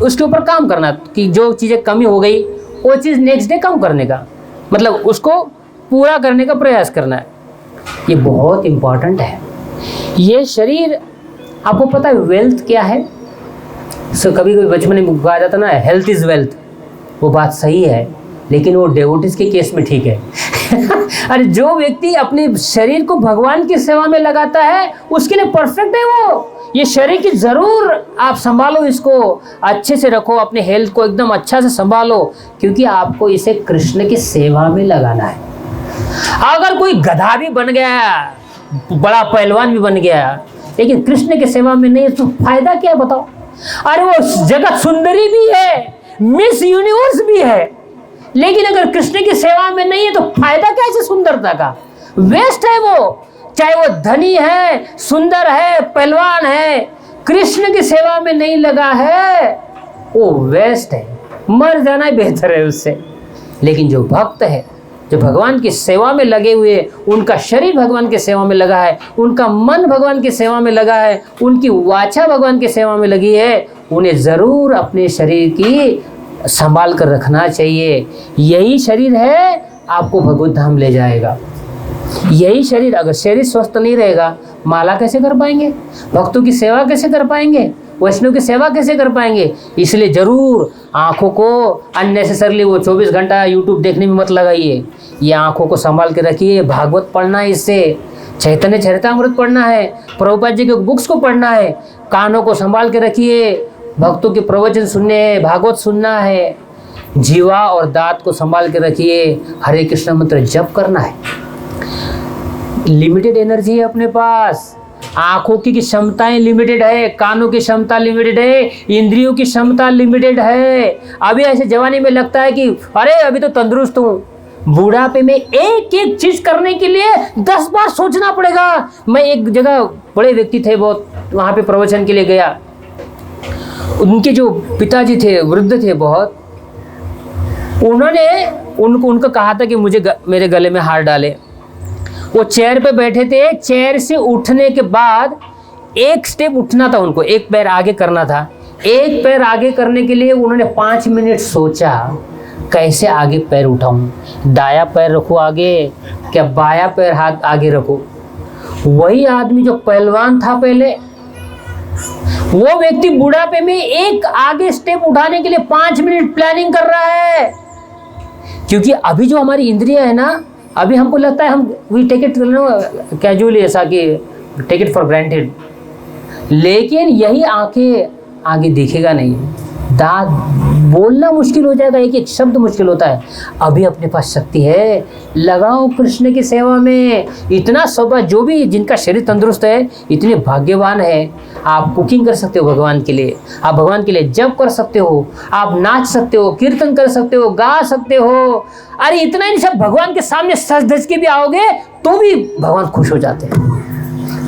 उसके ऊपर काम करना, कि जो चीज़ें कमी हो गई वो चीज़ नेक्स्ट डे कम करने का, मतलब उसको पूरा करने का प्रयास करना है। ये बहुत इम्पॉर्टेंट है। ये शरीर, आपको पता है वेल्थ क्या है? कभी कभी बचपन में कहा जाता ना, हेल्थ इज़ वेल्थ। वो बात सही है, लेकिन वो डेवोटीज के केस में ठीक है। अरे जो व्यक्ति अपने शरीर को भगवान की सेवा में लगाता है उसके लिए परफेक्ट है वो। ये शरीर की ज़रूर आप संभालो, इसको अच्छे से रखो, अपने हेल्थ को एकदम अच्छा से संभालो, क्योंकि आपको इसे कृष्ण की सेवा में लगाना है। अगर कोई गधा भी बन गया, बड़ा पहलवान भी बन गया, लेकिन कृष्ण की सेवा में नहीं, तो फायदा क्या बताओ? अरे वो जगत सुंदरी भी है, मिस यूनिवर्स भी है, लेकिन अगर कृष्ण की सेवा में नहीं है तो फायदा क्या है सुंदरता का? वेस्ट है वो। चाहे वो धनी है, सुंदर है, पहलवान है, कृष्ण की सेवा में नहीं लगा है, वो वेस्ट है, मर जाना ही बेहतर है उससे। लेकिन जो भक्त है, जो भगवान की सेवा में लगे हुए, उनका शरीर भगवान की सेवा में लगा है, उनका मन भगवान की सेवा में लगा है, उनकी वाचा भगवान की सेवा में लगी है, उन्हें ज़रूर अपने शरीर की संभाल कर रखना चाहिए। यही शरीर है आपको भगवत धाम ले जाएगा। यही शरीर, अगर शरीर स्वस्थ नहीं रहेगा, माला कैसे कर पाएंगे, भक्तों की सेवा कैसे कर पाएंगे, वैष्णव की सेवा कैसे कर पाएंगे? इसलिए जरूर आंखों को अननेसेसरली वो 24 घंटा यूट्यूब देखने में मत लगाइए। ये आंखों को संभाल के रखिए, भागवत पढ़ना है, इससे चैतन्य चरितामृत पढ़ना है, प्रभुपाद जी के बुक्स को पढ़ना है, कानों को संभाल के रखिए, भक्तों के प्रवचन सुनने हैं, भागवत सुनना है, जीवा और दांत को संभाल के रखिए, हरे कृष्ण मंत्र जप करना है। लिमिटेड एनर्जी है अपने पास, आंखों की क्षमताएं लिमिटेड है, कानों की क्षमता लिमिटेड है, इंद्रियों की क्षमता लिमिटेड है। अभी ऐसे जवानी में लगता है कि अरे अभी तो तंदुरुस्त हूँ, बुढ़ापे में एक एक चीज करने के लिए 10 बार सोचना पड़ेगा। मैं एक जगह, बड़े व्यक्ति थे बहुत, वहां पे प्रवचन के लिए गया। उनके जो पिताजी थे, वृद्ध थे बहुत, उन्होंने उनको कहा था कि मुझे मेरे गले में हार डाले। वो चेयर पे बैठे थे, चेयर से उठने के बाद एक स्टेप उठना था उनको, एक पैर आगे करना था। एक पैर आगे करने के लिए उन्होंने 5 मिनट सोचा, कैसे आगे पैर उठाऊं, दाया पैर रखो आगे, क्या बाया पैर हाथ आगे रखो। वही आदमी जो पहलवान था पहले, वो व्यक्ति बुढ़ापे में एक आगे स्टेप उठाने के लिए 5 मिनट प्लानिंग कर रहा है। क्योंकि अभी जो हमारी इंद्रियां है ना, अभी हमको लगता है हम वी टेक इट कैजुअली, ऐसा कि टेक इट फॉर ग्रांटेड, लेकिन यही आंखें आगे दिखेगा नहीं, दांत बोलना मुश्किल हो जाएगा, एक एक शब्द मुश्किल होता है। अभी अपने पास शक्ति है, लगाओ कृष्ण की सेवा में। इतना सब, जो भी जिनका शरीर तंदुरुस्त है, इतने भाग्यवान है। आप कुकिंग कर सकते हो भगवान के लिए, आप भगवान के लिए जप कर सकते हो, आप नाच सकते हो, कीर्तन कर सकते हो, गा सकते हो। अरे इतना ही सब, भगवान के सामने सज धज के भी आओगे तो भी भगवान खुश हो जाते हैं।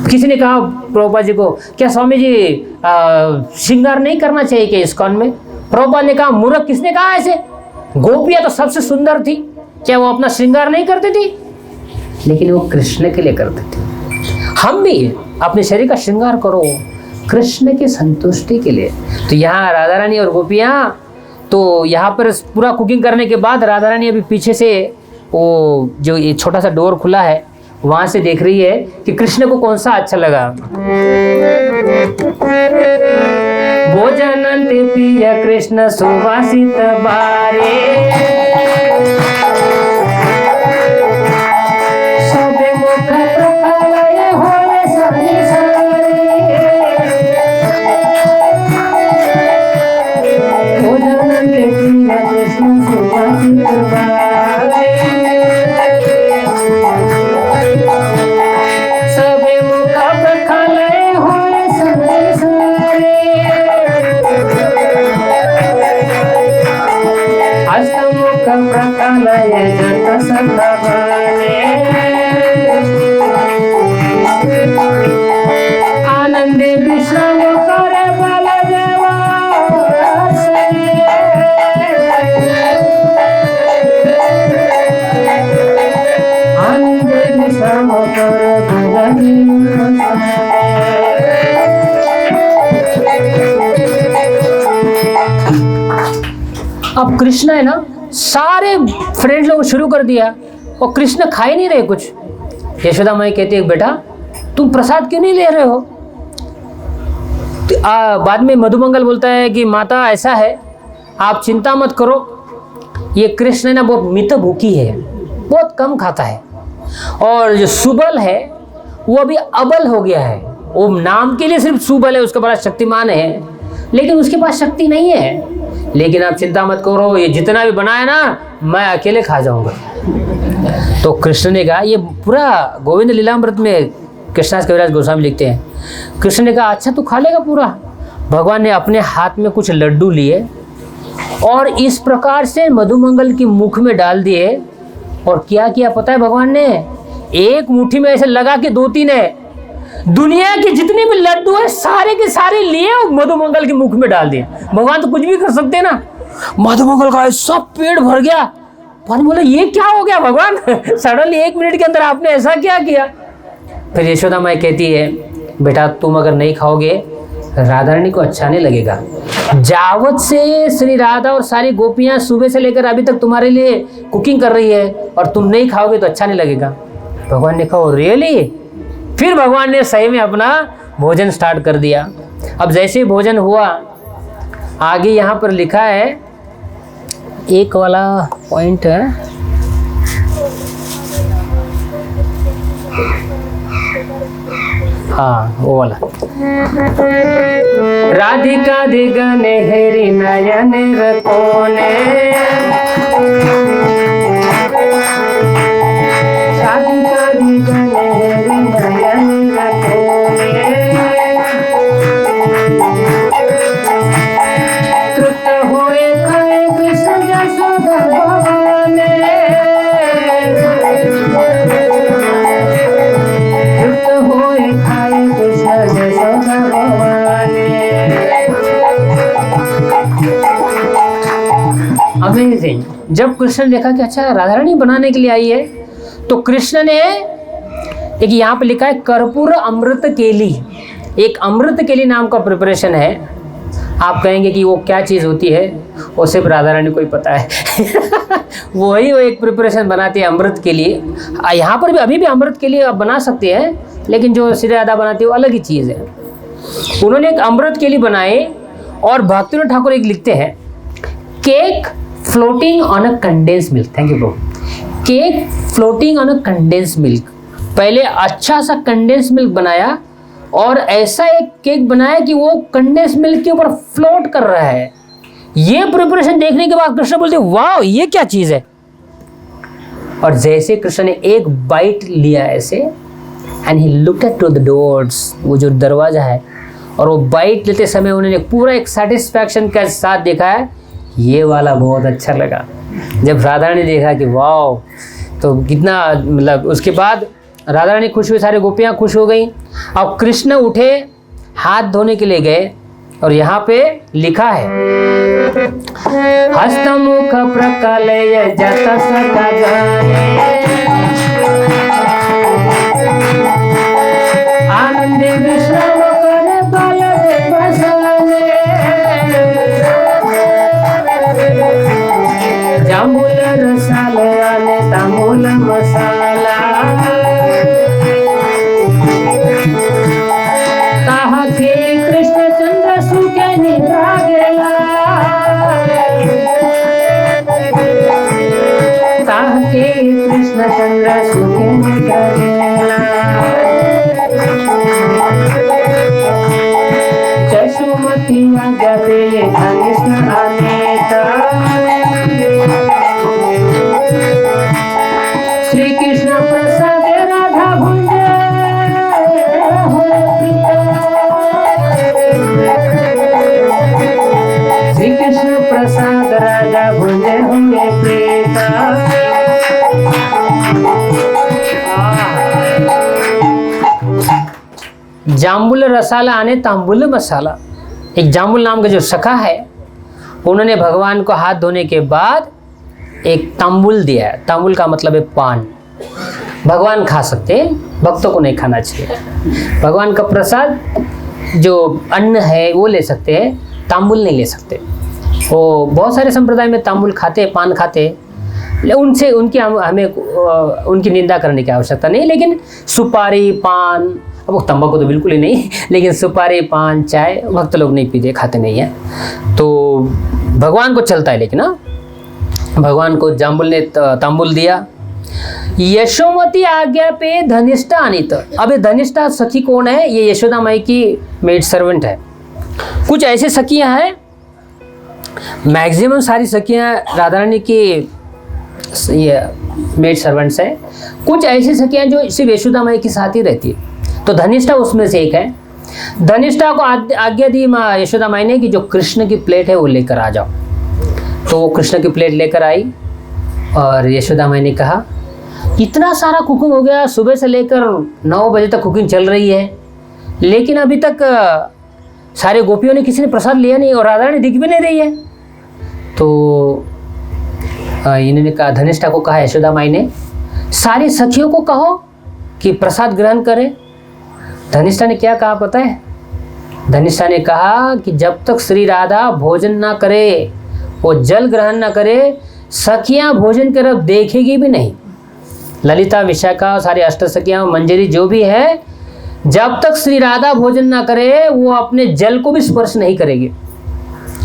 किसी ने कहा प्रभुपाद जी को, क्या स्वामी जी श्रृंगार नहीं करना चाहिए क्या इस्कॉन में? प्रभुपाद ने कहा, मूर्ख किसने कहा ऐसे? गोपियां तो सबसे सुंदर थी, क्या वो अपना श्रृंगार नहीं करती थी? लेकिन वो कृष्ण के लिए करते थे। हम भी अपने शरीर का श्रृंगार करो कृष्ण की संतुष्टि के लिए। तो यहाँ राधा रानी और गोपियां, तो यहाँ पर पूरा कुकिंग करने के बाद राधा रानी अभी पीछे से वो जो ये छोटा सा डोर खुला है, वहां से देख रही है कि कृष्ण को कौन सा अच्छा लगा। भोजन प्रिय कृष्ण सुवासित बारे, सबे मुख प्रफुल्ल होए सभी सारे। भोजन प्रिय कृष्ण सुवासित बारे, सबे मुख प्रफुल्ल होए सभी सारे। हस्तमुख प्रकलय जत सतबले, आनंदे विश्राम करे बलदेवा से। आनंदे विश्राम करे बलदेवा से। अब कृष्ण है ना, सारे फ्रेंड लोग शुरू कर दिया और कृष्ण खा ही नहीं रहे कुछ। यशोदा माई कहती है, बेटा तुम प्रसाद क्यों नहीं ले रहे हो? तो बाद में मधुमंगल बोलता है कि माता ऐसा है, आप चिंता मत करो, ये कृष्ण ना बहुत मित भूखी है, बहुत कम खाता है, और जो सुबल है वो अभी अबल हो गया है, वो नाम के लिए सिर्फ सुबल है, उसका बड़ा शक्तिमान है, लेकिन उसके पास शक्ति नहीं है। लेकिन आप चिंता मत करो, ये जितना भी बनाया ना मैं अकेले खा जाऊंगा। तो कृष्ण ने कहा, ये पूरा गोविंद लीलामृत में कृष्णदास कविराज गोस्वामी लिखते हैं, कृष्ण ने कहा अच्छा तू खा लेगा पूरा। भगवान ने अपने हाथ में कुछ लड्डू लिए और इस प्रकार से मधुमंगल की मुख में डाल दिए। और क्या किया पता है भगवान ने? एक मुट्ठी में ऐसे लगा के 2-3 है, दुनिया के जितने भी लड्डू है सारे के सारे लिए और मधुमंगल के मुख में डाल दिए। भगवान तो कुछ भी कर सकते हैं ना। मधुमंगल का सब पेट भर गया। भगवान बोले ये क्या हो गया भगवान, सडनली 1 मिनट के अंदर आपने ऐसा क्या किया? फिर यशोदा माई कहती है बेटा तुम अगर नहीं खाओगे राधा रानी को अच्छा नहीं लगेगा। जावत से श्री राधा और सारी गोपियां सुबह से लेकर अभी तक तुम्हारे लिए कुकिंग कर रही है और तुम नहीं खाओगे तो अच्छा नहीं लगेगा। भगवान ने कहा रियली? फिर भगवान ने सही में अपना भोजन स्टार्ट कर दिया। अब जैसे ही भोजन हुआ, आगे यहाँ पर लिखा है, एक वाला पॉइंट है, हाँ वो वाला, राधिका दिगन हेरी नयन रकोने, राधिका दिगन हेरी नयन रकोने, तृप्त हुए खाए कृष्ण यशोदा भवाने, तृप्त हुए खाए कृष्ण यशोदा भवाने। अमेजिंग। जब कृष्ण ने देखा कि अच्छा राधा रानी बनाने के लिए आई है, तो कृष्ण ने एक यहाँ पे लिखा है कर्पूर अमृत केली, एक अमृत केली नाम का प्रिपरेशन है। आप कहेंगे कि वो क्या चीज़ होती है, वो सिर्फ राधा रानी को ही पता है। वो एक प्रिपरेशन बनाती है अमृत के लिए। यहाँ पर भी अभी भी अमृत के लिए आप बना सकते हैं, लेकिन जो श्री राधा बनाती है वो अलग ही चीज़ है। उन्होंने एक अमृत केली बनाए और भक्तिविनोद ठाकुर एक लिखते हैं, cake floating on a condense milk. Thank you bro. Cake floating on a condense milk. पहले अच्छा सा कंडेंस मिल्क बनाया और ऐसा एक केक बनाया कि वो कंडेंस मिल्क के ऊपर फ्लोट कर रहा है। ये प्रिपरेशन देखने के बाद कृष्ण बोलते वाह ये क्या चीज़ है। और जैसे कृष्ण ने एक बाइट लिया ऐसे, and he looked to the doors, वो जो दरवाजा है, और वो बाइट लेते समय उन्होंने पूरा एक सेटिस्फैक्शन के साथ देखा है, ये वाला बहुत अच्छा लगा। जब राधा ने देखा कि वाह, तो कितना मतलब, उसके बाद राधा रानी खुश हुई, सारी गोपियाँ खुश हो गई। अब कृष्ण उठे, हाथ धोने के लिए गए, और यहाँ पे लिखा है हस्तमुख प्रकलय जत सका गाने, आनंद विश्राम करे बालक बसाने, जामुल रसाला ने तामुल मसाला, कहा कि कृष्ण चंद्र सुखे निद्रा गेला, कहा कि कृष्ण चंद्र सुखे निद्रा गेला, जसुमती जपे कृष्ण अनेता, श्री कृष्ण प्रसाद राधा भुंजे श्री कृष्ण प्रसाद राधा भुंजे होंगे प्रीता। जाम्बुल रसाला आने तांबुल मसाला। एक जाम्बुल नाम का जो सखा है, उन्होंने भगवान को हाथ धोने के बाद एक तांबुल दिया है। तांबुल का मतलब है पान। भगवान खा सकते हैं, भक्तों को नहीं खाना चाहिए। भगवान का प्रसाद जो अन्न है वो ले सकते हैं, तांबुल नहीं ले सकते। वो बहुत सारे संप्रदाय में तांबुल खाते हैं, पान खाते हैं, उनसे हमें उनकी निंदा करने की आवश्यकता नहीं। लेकिन सुपारी, पान, अब तंबाकू तो बिल्कुल ही नहीं, लेकिन सुपारी, पान, चाय भक्त लोग नहीं पीते, खाते नहीं हैं। तो भगवान को चलता है, लेकिन भगवान को जाम्बुल ने तांबुल दिया यशोमती आज्ञा पे धनिष्ठा अनित। अब ये धनिष्ठा सखी कौन है? ये यशोदा माई की मेड सर्वेंट है। कुछ ऐसे सखियां हैं, मैक्सिमम सारी सखियां राधा रानी की ये मेड सर्वेंट्स हैं। कुछ ऐसी सखियां जो सिर्फ यशोदा माई के साथ ही रहती है, तो धनिष्ठा उसमें से एक है। धनिष्ठा को आज्ञा दी माँ यशोदा माई ने कि जो कृष्ण की प्लेट है वो लेकर आ जाओ। तो वो कृष्ण की प्लेट लेकर आई और यशोदा माई ने कहा इतना सारा कुकिंग हो गया, सुबह से लेकर 9 बजे तक कुकिंग चल रही है, लेकिन अभी तक सारे गोपियों ने किसी ने प्रसाद लिया नहीं और राधा रानी दिख भी नहीं रही है। तो इन्होंने कहा, धनिष्ठा को कहा यशोदा माई ने, सारी सखियों को कहो कि प्रसाद ग्रहण करें। धनिष्ठा ने क्या कहा पता है? धनिष्ठा ने कहा कि जब तक श्री राधा भोजन ना करे, वो जल ग्रहण ना करे, सखियां भोजन कर देखेगी भी नहीं। ललिता, विशाखा, सारी अष्ट सखियां, मंजरी जो भी है, जब तक श्री राधा भोजन ना करे वो अपने जल को भी स्पर्श नहीं करेगी।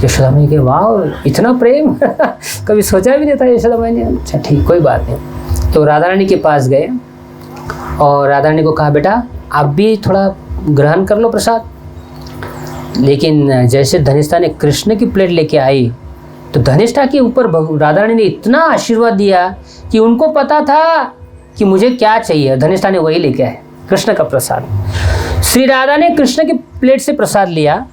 यशोदा माई के वाह इतना प्रेम कभी सोचा भी नहीं था यशोदा माई ने। अच्छा ठीक, कोई बात नहीं। तो राधा रानी के पास गए और राधा रानी को कहा बेटा आप भी थोड़ा ग्रहण कर लो प्रसाद। लेकिन जैसे धनिष्ठा ने कृष्ण की प्लेट लेके आई तो धनिष्ठा के ऊपर राधा रानी ने इतना आशीर्वाद दिया कि उनको पता था कि मुझे क्या चाहिए। धनिष्ठा ने वही लेके आए, कृष्ण का प्रसाद। श्री राधा ने कृष्ण की प्लेट से प्रसाद लिया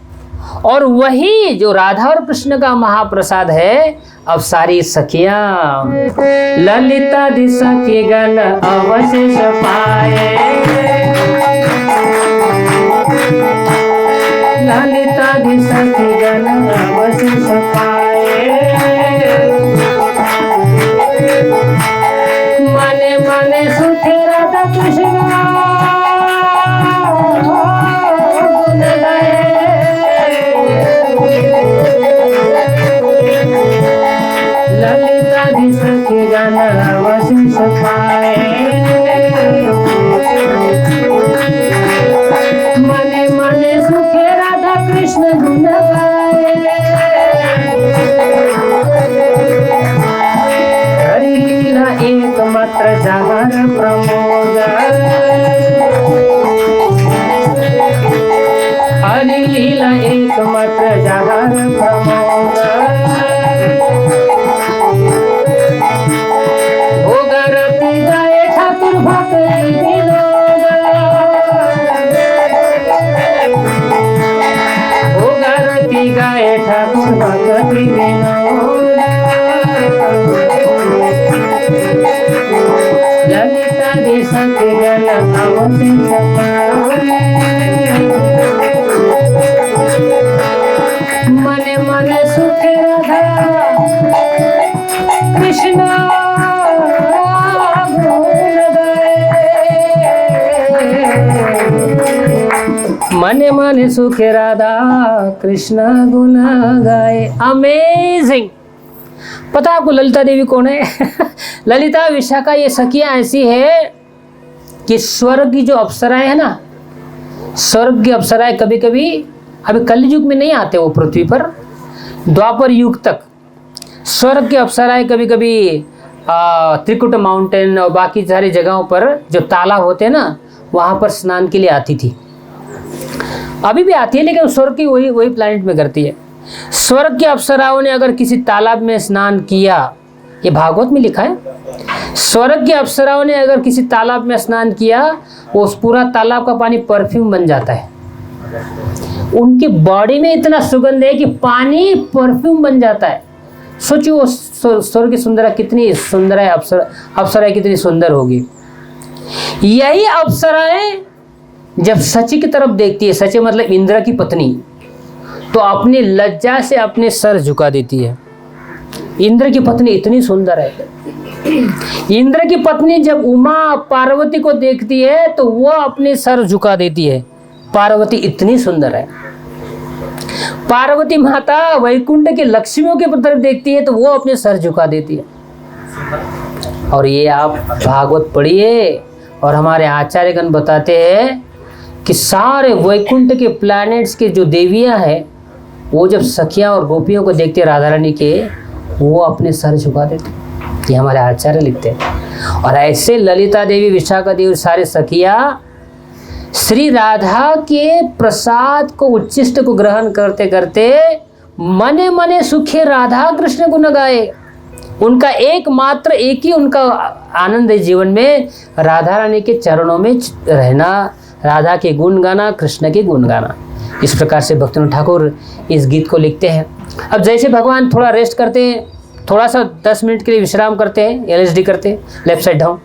और वही जो राधा और कृष्ण का महाप्रसाद है, अब सारी सखियां ललिता दिशा के गण अवशेष पाए, ललिता दिशा के गण अवशेष पाए, मने मने सुखे राधा कृष्ण ललिता दिशा के गण अवशेष पाए, मने मने सुखे राधा कृष्ण गुण गाए, हरि लीला एकमात्र जागर प्रमोद, हरि लीला एकमात्र जागर प्रमोद, भोगरती गाए ठाकुर भक्ति विनोद, भोगरती गाए ठाकुर भक्ति विनोद, ललिता दिशा के गण अवशेष पाए, मने मने सुखे राधा कृष्ण मने मने सुखे राधा कृष्ण गुण गाए। अमेजिंग। पता आपको ललिता देवी कौन है? ललिता, विशाखा, ये सखियां ऐसी है कि स्वर्ग की जो अप्सराएं है ना, स्वर्ग की अप्सराएं कभी कभी अभी कलयुग में नहीं आते, वो पृथ्वी पर द्वापर युग तक स्वर्ग के अप्सराएं कभी कभी त्रिकुट माउंटेन और बाकी सारी जगहों पर जो तालाब होते हैं ना, वहाँ पर स्नान के लिए आती थी। अभी भी आती है, लेकिन स्वर्ग की वही प्लैनेट में करती है। स्वर्ग के अप्सराओं ने अगर किसी तालाब में स्नान किया, ये भागवत में लिखा है, स्वर्ग के अप्सराओं ने अगर किसी तालाब में स्नान किया, वो उस पूरा तालाब का पानी परफ्यूम बन जाता है। उनकी बॉडी में इतना सुगंध है कि पानी परफ्यूम बन जाता है। सोचिए वो स्वर्ग की सुंदरा कितनी सुंदर है, अप्सरा कितनी सुंदर होगी। यही अप्सराएं जब सची की तरफ देखती है, सची मतलब इंद्र की पत्नी, तो अपनी लज्जा से अपने सर झुका देती है। इंद्र की पत्नी इतनी सुंदर है। इंद्र की पत्नी जब उमा पार्वती को देखती है तो वो अपने सर झुका देती है। पार्वती इतनी सुंदर है। पार्वती माता वैकुंठ के लक्ष्मियों के तरफ देखती है तो वो अपने सर झुका देती है। और ये आप भागवत पढ़िए और हमारे आचार्यगण बताते हैं कि सारे वैकुंठ के प्लैनेट्स के जो देवियां हैं, वो जब सखियां और गोपियों को देखते राधा रानी के, वो अपने सर झुका देते। ये हमारे आचार्य लिखते हैं। और ऐसे ललिता देवी, विशाखा देवी, सारे सखिया श्री राधा के प्रसाद को, उच्छिष्ट को ग्रहण करते करते मने मने सुखे राधा कृष्ण गुण गाए। उनका एकमात्र एक ही उनका आनंद है जीवन में, राधा रानी के चरणों में रहना, राधा के गुण गाना, कृष्ण के गुण गाना। इस प्रकार से भक्तिविनोद ठाकुर इस गीत को लिखते हैं। अब जैसे भगवान थोड़ा रेस्ट करते हैं, थोड़ा सा 10 मिनट के लिए विश्राम करते हैं, LSD करते हैं, लेफ्ट साइड डाउन,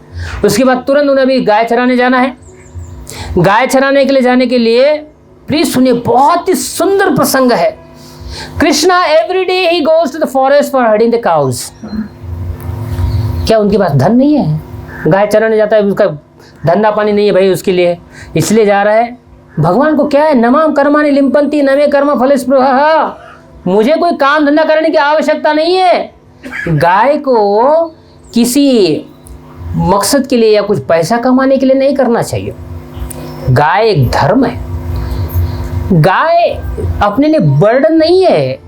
उसके बाद तुरंत उन्हें अभी गाय चराने जाना है। गाय चराने के लिए जाने के लिए प्लीज सुनिए, बहुत ही सुंदर प्रसंग है। Krishna every day he goes to the forest for herding the cows. क्या उनके पास धन नहीं है? गाय चराने जाता है, उसका धंधा पानी नहीं है भाई उसके लिए, इसलिए जा रहा है। भगवान को क्या है, नमाम कर्माणि लिम्पन्ति नमे कर्म फल स्पृहा, मुझे कोई काम धंधा करने की आवश्यकता नहीं है। गाय को किसी मकसद के लिए या कुछ पैसा कमाने के लिए नहीं करना चाहिए। गाय एक धर्म है, गाय अपने लिए बर्डन नहीं है।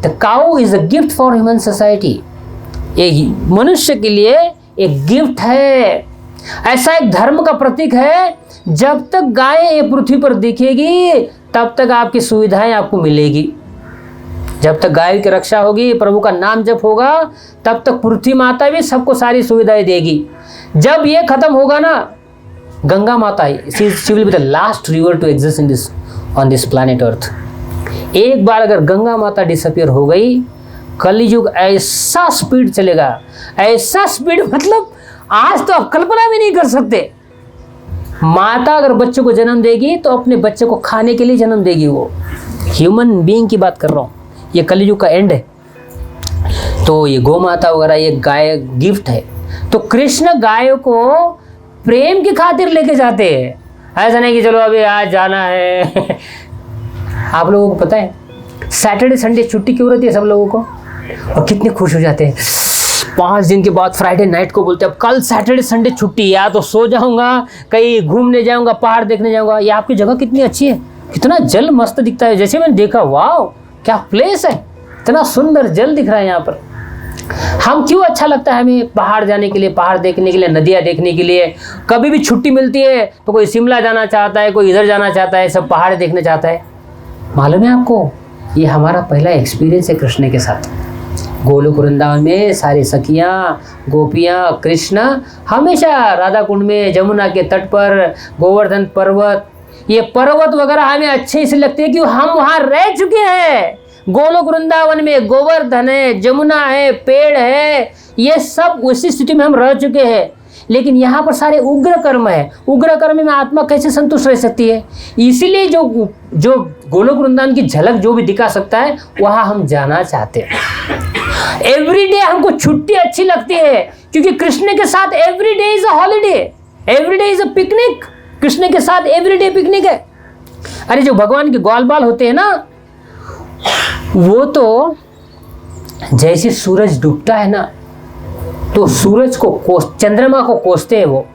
The cow is a gift for human society, ये मनुष्य के लिए एक गिफ्ट है, ऐसा एक धर्म का प्रतीक है। जब तक गाय ये पृथ्वी पर दिखेगी तब तक आपकी सुविधाएं आपको मिलेगी। जब तक गाय की रक्षा होगी, प्रभु का नाम जप होगा, तब तक पृथ्वी माता भी सबको सारी सुविधाएं देगी। जब ये खत्म होगा ना, गंगा माता she will be the last river to exist in this on this planet earth. एक बार अगर गंगा माता डिसअपियर हो गई, कलयुग ऐसा स्पीड चलेगा, ऐसा स्पीड मतलब आज तो आप कल्पना भी नहीं कर सकते। माता अगर बच्चों को जन्म देगी तो अपने बच्चे को खाने के लिए जन्म देगी। वो ह्यूमन बीइंग की बात कर रहा हूँ, ये कलयुग का एंड है। तो ये गौ माता वगैरह, ये गाय गिफ्ट है। तो कृष्ण गायों को प्रेम की खातिर लेके जाते हैं, ऐसा नहीं कि चलो अभी आज जाना है। आप लोगों को पता है सैटरडे संडे छुट्टी क्यों रहती है सब लोगों को, और कितने खुश हो जाते हैं। 5 दिन के बाद फ्राइडे नाइट को बोलते हैं अब कल सैटरडे संडे छुट्टी, या तो सो जाऊंगा, कहीं घूमने जाऊंगा, पहाड़ देखने जाऊंगा। ये आपकी जगह कितनी अच्छी है, कितना जल मस्त दिखता है। जैसे मैंने देखा, वाह क्या प्लेस है, इतना सुंदर जल दिख रहा है यहाँ पर। हम क्यों अच्छा लगता है हमें पहाड़ जाने के लिए, पहाड़ देखने के लिए, नदियाँ देखने के लिए। कभी भी छुट्टी मिलती है तो कोई शिमला जाना चाहता है, कोई इधर जाना चाहता है, सब पहाड़ देखने चाहता है। मालूम है आपको, ये हमारा पहला एक्सपीरियंस है कृष्ण के साथ। गोलोक वृंदावन में सारी सखियाँ, गोपियाँ, कृष्ण हमेशा राधा कुंड में, जमुना के तट पर, गोवर्धन पर्वत, ये पर्वत वगैरह हमें अच्छे से लगते हैं कि हम वहाँ रह चुके हैं। गोलोक वृंदावन में गोवर्धन है, जमुना है, पेड़ है, ये सब उसी स्थिति में हम रह चुके हैं। लेकिन यहाँ पर सारे उग्र कर्म है। उग्र कर्म में आत्मा कैसे संतुष्ट रह सकती है? इसीलिए जो गोलोक वृंदावन की झलक जो भी दिखा सकता है, वहाँ हम जाना चाहते हैं। एवरीडे हमको छुट्टी अच्छी लगती है, क्योंकि कृष्ण के साथ everyday is a holiday, everyday is a picnic. Krishna के साथ एवरीडे पिकनिक है। अरे जो भगवान के ग्वाल बाल होते हैं ना, वो तो जैसे सूरज डूबता है ना, तो सूरज को चंद्रमा को कोसते हैं वो।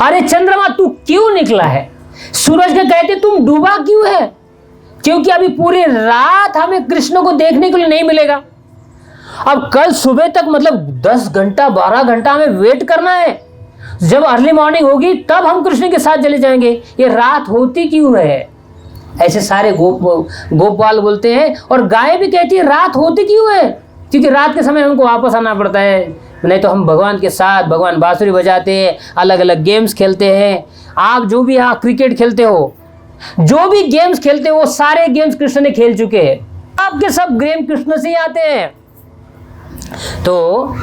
अरे चंद्रमा तू क्यों निकला है? सूरज के कहते तुम डूबा क्यों है? क्योंकि अभी पूरी रात हमें कृष्ण को देखने के लिए नहीं मिलेगा। अब कल सुबह तक मतलब 10 घंटा 12 घंटा हमें वेट करना है। जब अर्ली मॉर्निंग होगी तब हम कृष्ण के साथ चले जाएंगे। ये रात होती क्यों है? ऐसे सारे गोपाल बोलते हैं। और गाय भी कहती है रात होती क्यों है? क्योंकि रात के समय हमको वापस आना पड़ता है, नहीं तो हम भगवान के साथ, भगवान बांसुरी बजाते हैं, अलग अलग गेम्स खेलते हैं। आप जो भी यहाँ क्रिकेट खेलते हो, जो भी गेम्स खेलते हो, वो सारे गेम्स कृष्ण ने खेल चुके हैं। आपके सब गेम कृष्ण से ही आते हैं। तो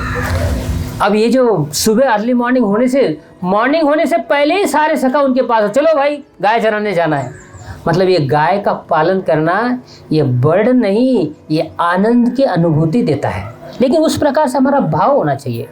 अब ये जो सुबह अर्ली मॉर्निंग होने से पहले ही सारे सखा उनके पास हो, चलो भाई गाय चराने जाना है। मतलब ये गाय का पालन करना, ये बर्डन नहीं, ये आनंद की अनुभूति देता है। लेकिन उस प्रकार से हमारा भाव होना चाहिए।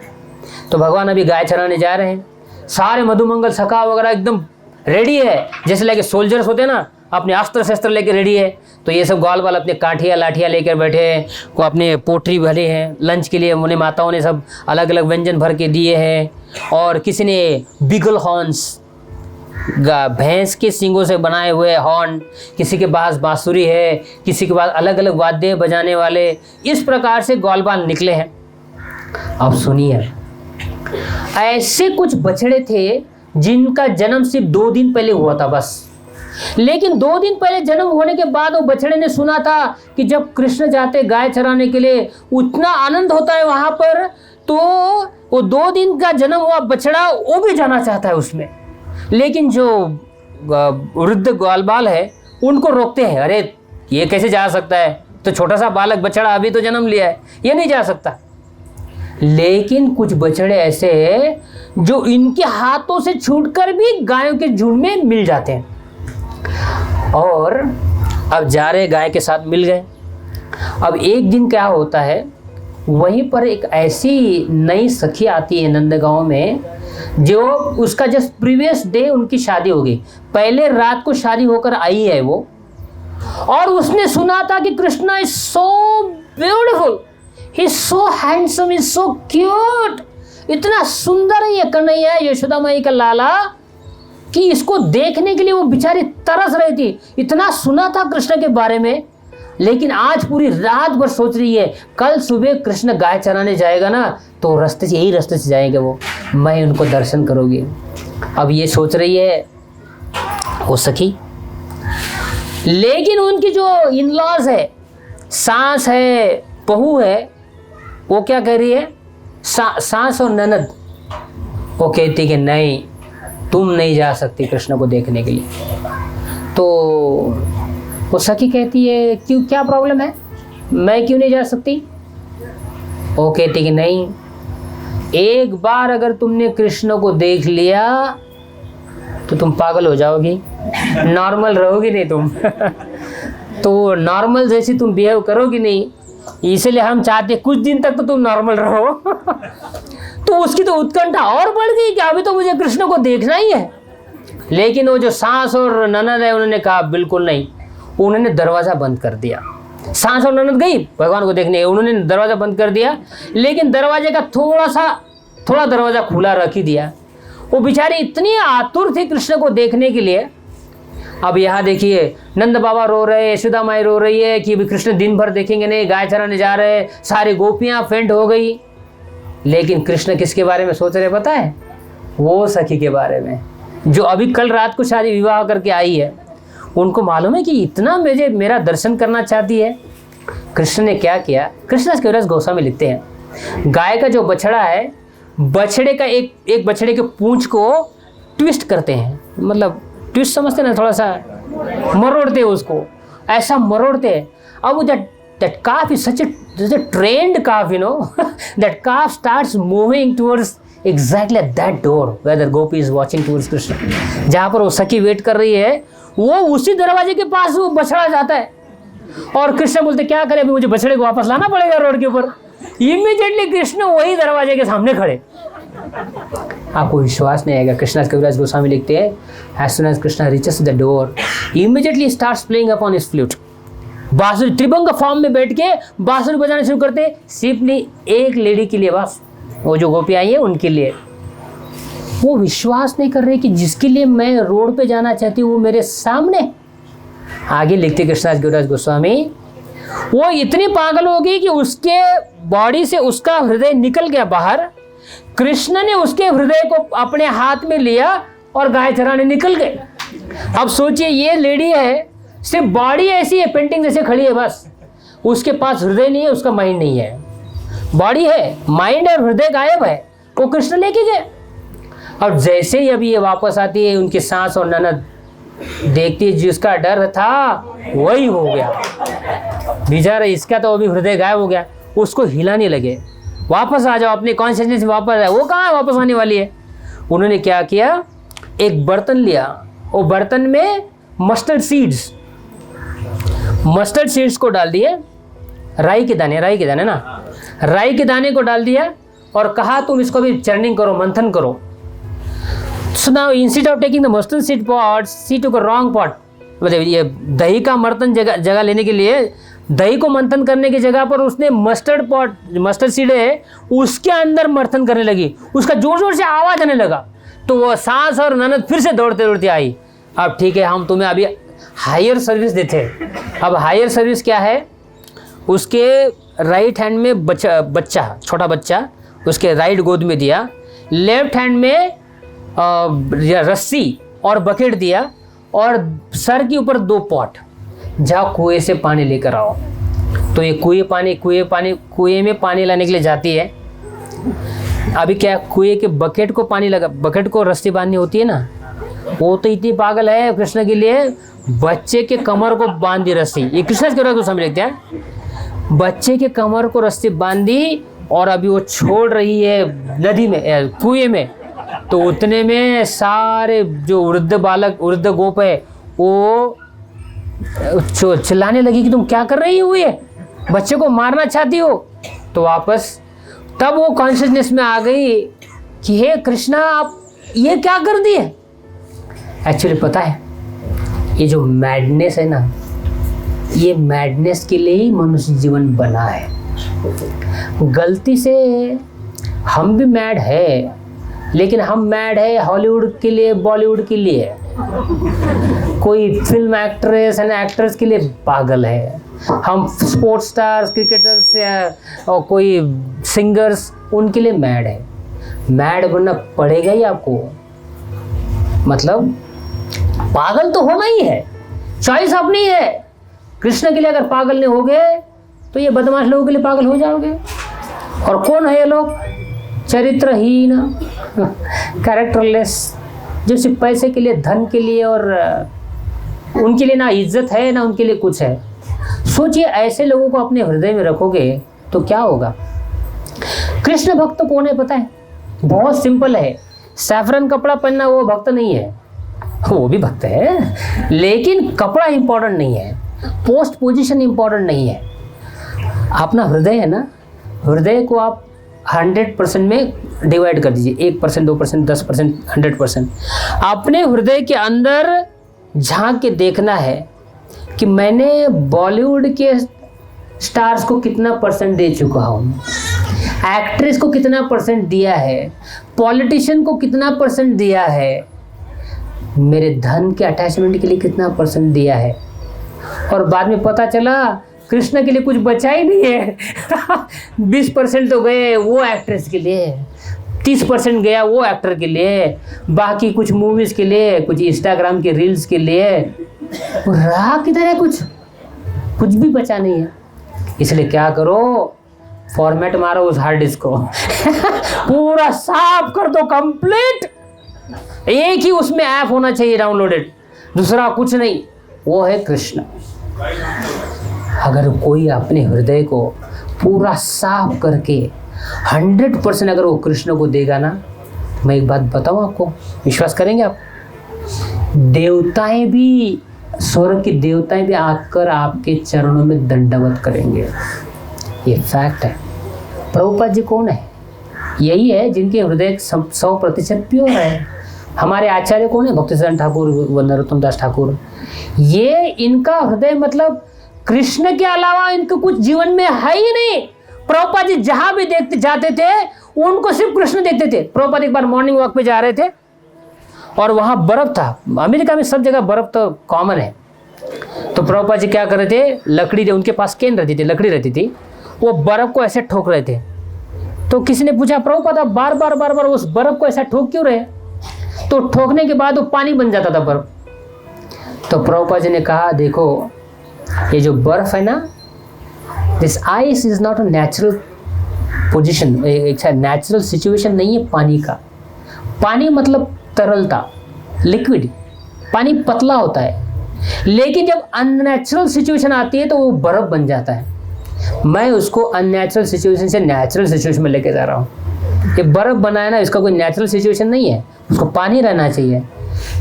तो भगवान अभी गाय चराने जा रहे हैं। सारे मधुमंगल सखा वगैरह एकदम रेडी है, जैसे लेके सोल्जर्स होते हैं ना, अपने अस्त्र शस्त्र लेके रेडी है। तो ये सब ग्वाल बाल अपने काठिया लाठियाँ लेकर बैठे हैं, को अपने पोटरी भरे हैं। लंच के लिए उन्हें माताओं ने सब अलग अलग व्यंजन भर के दिए हैं। और किसी ने बिगल हॉर्न्स, भैंस के सींगों से बनाए हुए हॉर्न, किसी के पास बांसुरी है, किसी के पास अलग अलग वाद्य बजाने वाले। इस प्रकार से ग्वाल बाल निकले हैं। अब सुनिए, ऐसे कुछ बछड़े थे जिनका जन्म सिर्फ 2 दिन पहले हुआ था बस। लेकिन 2 दिन पहले जन्म होने के बाद वो बछड़े ने सुना था कि जब कृष्ण जाते गाय चराने के लिए उतना आनंद होता है वहां पर, तो वो 2 दिन का जन्म हुआ बछड़ा वो भी जाना चाहता है उसमें। लेकिन जो वृद्ध ग्वालबाल है उनको रोकते हैं, अरे ये कैसे जा सकता है, तो छोटा सा बालक बछड़ा अभी तो जन्म लिया है, ये नहीं जा सकता। लेकिन कुछ बछड़े ऐसे हैं जो इनके हाथों से छूटकर भी गायों के झुंड में मिल जाते हैं, और अब जा रहे गाय के साथ मिल गए। अब एक दिन क्या होता है, वहीं पर एक ऐसी नई सखी आती है नंदगांव में, जो उसका जस्ट प्रीवियस डे उनकी शादी हो गई, पहले रात को शादी होकर आई है वो, और उसने सुना था कि Krishna is so beautiful, he is so handsome, is so cute, इतना सुंदर है ये कन्हैया यशोदा माई का लाला कि इसको देखने के लिए वो बेचारी तरस रही थी। इतना सुना था कृष्ण के बारे में, लेकिन आज पूरी रात भर सोच रही है कल सुबह कृष्ण गाय चराने जाएगा ना, तो रास्ते से यही रास्ते से जाएंगे वो, मैं उनको दर्शन करूँगी। अब ये सोच रही है वो सखी, लेकिन उनकी जो इन लॉज है, सास है, बहू है, वो क्या कह रही है, सास और ननद, वो कहती कि नहीं तुम नहीं जा सकती कृष्ण को देखने के लिए। तो वो सखी कहती है क्यों, क्या प्रॉब्लम है, मैं क्यों नहीं जा सकती। वो कहती कि नहीं, एक बार अगर तुमने कृष्ण को देख लिया तो तुम पागल हो जाओगी, नॉर्मल रहोगी नहीं तुम तो नॉर्मल जैसी तुम बिहेव करोगी नहीं, इसलिए हम चाहते कुछ दिन तक तो तुम नॉर्मल रहो तो उसकी तो उत्कंठा और बढ़ गई कि अभी तो मुझे कृष्ण को देखना ही है। लेकिन वो जो सास और ननद है उन्होंने कहा बिल्कुल नहीं, उन्होंने दरवाज़ा बंद कर दिया। सास और ननद गई भगवान को देखने, उन्होंने दरवाज़ा बंद कर दिया, लेकिन दरवाजे का थोड़ा दरवाज़ा खुला रख ही दिया। वो बेचारी इतनी आतुर थी कृष्ण को देखने के लिए। अब यहाँ देखिए नंद बाबा रो रहे, यशोदा माई रो रही है कि कृष्ण दिन भर देखेंगे नहीं, गाय चराने जा रहे, सारी गोपियाँ फेंट हो गई। लेकिन कृष्ण किसके बारे में सोच रहे पता है, वो सखी के बारे में जो अभी कल रात को शादी विवाह करके आई है। उनको मालूम है कि इतना मेरा दर्शन करना चाहती है। कृष्ण ने क्या किया, कृष्णदास कविराज गोस्वामी लिखते हैं, गाय का जो बछड़ा है, बछड़े का एक बछड़े के पूंछ को ट्विस्ट करते हैं, मतलब ट्विस्ट समझते ना, थोड़ा सा मरोड़ते उसको, ऐसा मरोड़ते। अब वो that calf is such a trained calf, you know that calf starts moving towards exactly at that door where the gopi is watching towards Krishna, जहाँ पर वो सखी वेट कर रही है, वो उसी दरवाजे के पास वो बछड़ा जाता है। और कृष्ण बोलते क्या करे, अभी मुझे बछड़े को वापस लाना पड़ेगा रोड के ऊपर। इमीडिएटली कृष्ण वही दरवाजे के सामने खड़े। आपको विश्वास नहीं आएगा, कृष्णदास कविराज गोस्वामी लिखते हैं, as soon as Krishna reaches the door, immediately he starts playing upon his flute। बांसुरी त्रिभंग फॉर्म में बैठ के बांसुरी बजाने शुरू करते, सिंपली एक लेडी के लिए, बस वो जो गोपी आई है उनके लिए। वो विश्वास नहीं कर रहे कि जिसके लिए मैं रोड पे जाना चाहती हूँ वो मेरे सामने। आगे लिखते कृष्णदास कविराज गोस्वामी, वो इतनी पागल हो गई कि उसके बॉडी से उसका हृदय निकल गया बाहर। कृष्ण ने उसके हृदय को अपने हाथ में लिया और गाय चराने निकल गए। अब सोचिए ये लेडी है, सिर्फ बॉडी ऐसी है पेंटिंग जैसे खड़ी है, बस उसके पास हृदय नहीं है, उसका माइंड नहीं है। बॉडी है, माइंड और हृदय गायब है, वो कृष्ण लेके गए। और जैसे ही अभी ये वापस आती है, उनकी सास और ननद देखती है, जिसका डर था वही हो गया बेचारा, इसका तो अभी हृदय गायब हो गया। उसको हिलाने लगे, वापस आ जाओ अपने कॉन्शियसनेस में वापस आए। वो कहाँ वापस आने वाली है। उन्होंने क्या किया, एक बर्तन लिया, वो बर्तन में मस्टर्ड सीड्स को डाल दिए, राई के दाने ना, राई के दाने को डाल दिया और कहा तुम इसको भी चर्निंग करो, मंथन करो। So now instead of taking the mustard seed pot, she took a wrong pot। मतलब ये दही का मर्तन जगह लेने के लिए, दही को मंथन करने की जगह पर उसने मस्टर्ड सीड है उसके अंदर मंथन करने लगी। उसका जोर जोर से आवाज आने लगा, तो वो सास और ननद फिर से दौड़ते दौड़ते आई। अब ठीक है, हम तुम्हें अभी हायर सर्विस देते हैं। अब हायर सर्विस क्या है, उसके राइट हैंड में बच्चा, छोटा बच्चा उसके राइट गोद में दिया, लेफ्ट हैंड में रस्सी और बकेट दिया और सर के ऊपर 2 पॉट, जाओ कुएं से पानी लेकर आओ। तो ये कुएं में पानी लाने के लिए जाती है। अभी क्या, कुएं के बकेट को पानी लगा, बकेट को रस्सी बांधनी होती है ना, वो तो इतनी पागल है कृष्ण के लिए, बच्चे के कमर को बांध दी रस्सी। ये कृष्ण के तो समझ लेते हैं, बच्चे के कमर को रस्सी बांधी और अभी वो छोड़ रही है नदी में, कुएं में। तो उतने में सारे जो वृद्ध गोप है वो चिल्लाने लगी कि तुम क्या कर रही हो, ये बच्चे को मारना चाहती हो। तो वापस तब वो कॉन्शियसनेस में आ गई कि हे कृष्णा, आप ये क्या कर दिए। एक्चुअली पता है, ये जो मैडनेस है ना, ये मैडनेस के लिए ही मनुष्य जीवन बना है। गलती से हम भी मैड है, लेकिन हम मैड है हॉलीवुड के लिए, बॉलीवुड के लिए। कोई फिल्म एक्ट्रेस एंड एक्ट्रेस के लिए पागल है, हम स्पोर्ट्स स्टार्स, क्रिकेटर्स और कोई सिंगर्स, उनके लिए मैड है। मैड बनना पड़ेगा ही आपको, मतलब पागल तो होना ही है, चॉइस अपनी है। कृष्ण के लिए अगर पागल नहीं हो गए तो ये बदमाश लोगों के लिए पागल हो जाओगे। और कौन है ये लोग? चरित्रहीन, कैरेक्टरलेस, जो सिर्फ पैसे के लिए, धन के लिए, और उनके लिए ना इज्जत है ना उनके लिए कुछ है। सोचिए, ऐसे लोगों को अपने हृदय में रखोगे तो क्या होगा। कृष्ण भक्त कौन है पता है? बहुत सिंपल है। सैफरन कपड़ा पहनना वो भक्त नहीं है, वो भी भक्त है, लेकिन कपड़ा इंपॉर्टेंट नहीं है, पोस्ट पोजीशन इंपॉर्टेंट नहीं है। अपना हृदय है ना, हृदय को आप 100% में डिवाइड कर दीजिए, 1%, 2%, 10%, 100%। अपने हृदय के अंदर झांक के देखना है कि मैंने बॉलीवुड के स्टार्स को कितना परसेंट दे चुका हूँ, एक्ट्रेस को कितना परसेंट दिया है, पॉलिटिशियन को कितना परसेंट दिया है, मेरे धन के अटैचमेंट के लिए कितना परसेंट दिया है। और बाद में पता चला कृष्ण के लिए कुछ बचा ही नहीं है। 20% तो गए वो एक्ट्रेस के लिए, 30% गया वो एक्टर के लिए, बाकी कुछ मूवीज के लिए, कुछ इंस्टाग्राम के रील्स के लिए, रहा किधर है? कुछ भी बचा नहीं है। इसलिए क्या करो, फॉर्मेट मारो उस हार्ड डिस्क को पूरा साफ कर दो कंप्लीट। एक ही उसमें ऐप होना चाहिए डाउनलोडेड, दूसरा कुछ नहीं, वो है कृष्ण। अगर कोई अपने हृदय को पूरा साफ करके 100% अगर वो कृष्ण को देगा ना, मैं एक बात बताऊं आपको, विश्वास करेंगे आप? देवताएं भी, स्वर्ग की देवताएं भी आकर आपके चरणों में दंडवत करेंगे, ये फैक्ट है। प्रभुपाद जी कौन है? यही है जिनके हृदय 100% प्योर है। हमारे आचार्य कौन है? भक्तिसिद्धांत ठाकुर व नरोत्तम दास ठाकुर। ये इनका हृदय मतलब कृष्ण के अलावा इनको कुछ जीवन में है ही नहीं। प्रभुपाद जी जहां भी देखते जाते थे उनको सिर्फ कृष्ण देखते थे। प्रभुपाद एक बार मॉर्निंग वॉक पे जा रहे थे और वहां बर्फ था, अमेरिका में सब जगह बर्फ तो कॉमन है। तो प्रभुपाद जी क्या कर रहे थे, लकड़ी, उनके पास केन रहती थी, लकड़ी रहती थी, वो बर्फ को ऐसे ठोक रहे थे। तो किसी ने पूछा, प्रभुपाद आप बार बार उस बर्फ को ऐसा ठोक क्यों रहे? तो ठोकने के बाद वो पानी बन जाता था बर्फ। तो प्रभुपाद जी ने कहा, देखो ये जो बर्फ है ना, this ice is not a natural position, एक नेचुरल सिचुएशन नहीं है पानी का। पानी मतलब तरलता, लिक्विड, पानी पतला होता है, लेकिन जब अननेचुरल सिचुएशन आती है तो वो बर्फ बन जाता है। मैं उसको अननेचुरल सिचुएशन से नेचुरल सिचुएशन में लेके जा रहा हूँ। ये बर्फ बना है ना, इसका कोई नेचुरल सिचुएशन नहीं है, उसको पानी रहना चाहिए।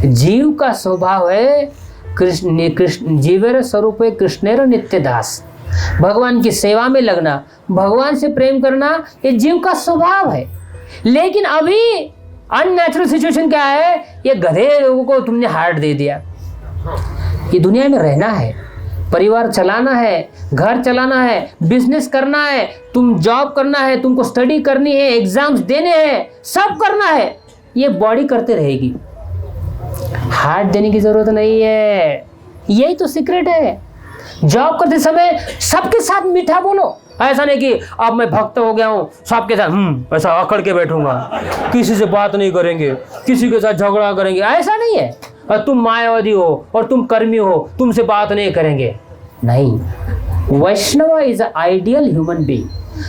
जीव का स्वभाव है कृष्ण जीवेर स्वरूप कृष्णेर नित्य दास, भगवान की सेवा में लगना, भगवान से प्रेम करना, ये जीव का स्वभाव है। लेकिन अभी अननेचुरल सिचुएशन क्या है, ये गधे लोगों को तुमने हार्ट दे दिया। ये दुनिया में रहना है, परिवार चलाना है, घर चलाना है, बिजनेस करना है, तुम जॉब करना है, तुमको स्टडी करनी है, एग्जाम्स देने हैं, सब करना है, ये बॉडी करते रहेगी। हार्ट देने की जरूरत नहीं है, यही तो सीक्रेट है। जॉब करते समय सबके साथ मीठा बोलो, ऐसा नहीं कि अब मैं भक्त हो गया हूँ, सबके साथ ऐसा अकड़ के बैठूंगा, किसी से बात नहीं करेंगे, किसी के साथ झगड़ा करेंगे, ऐसा नहीं है। और तुम मायावादी हो और तुम कर्मी हो, तुमसे बात नहीं करेंगे, नहीं। वैष्णव इज आइडियल ह्यूमन बीइंग।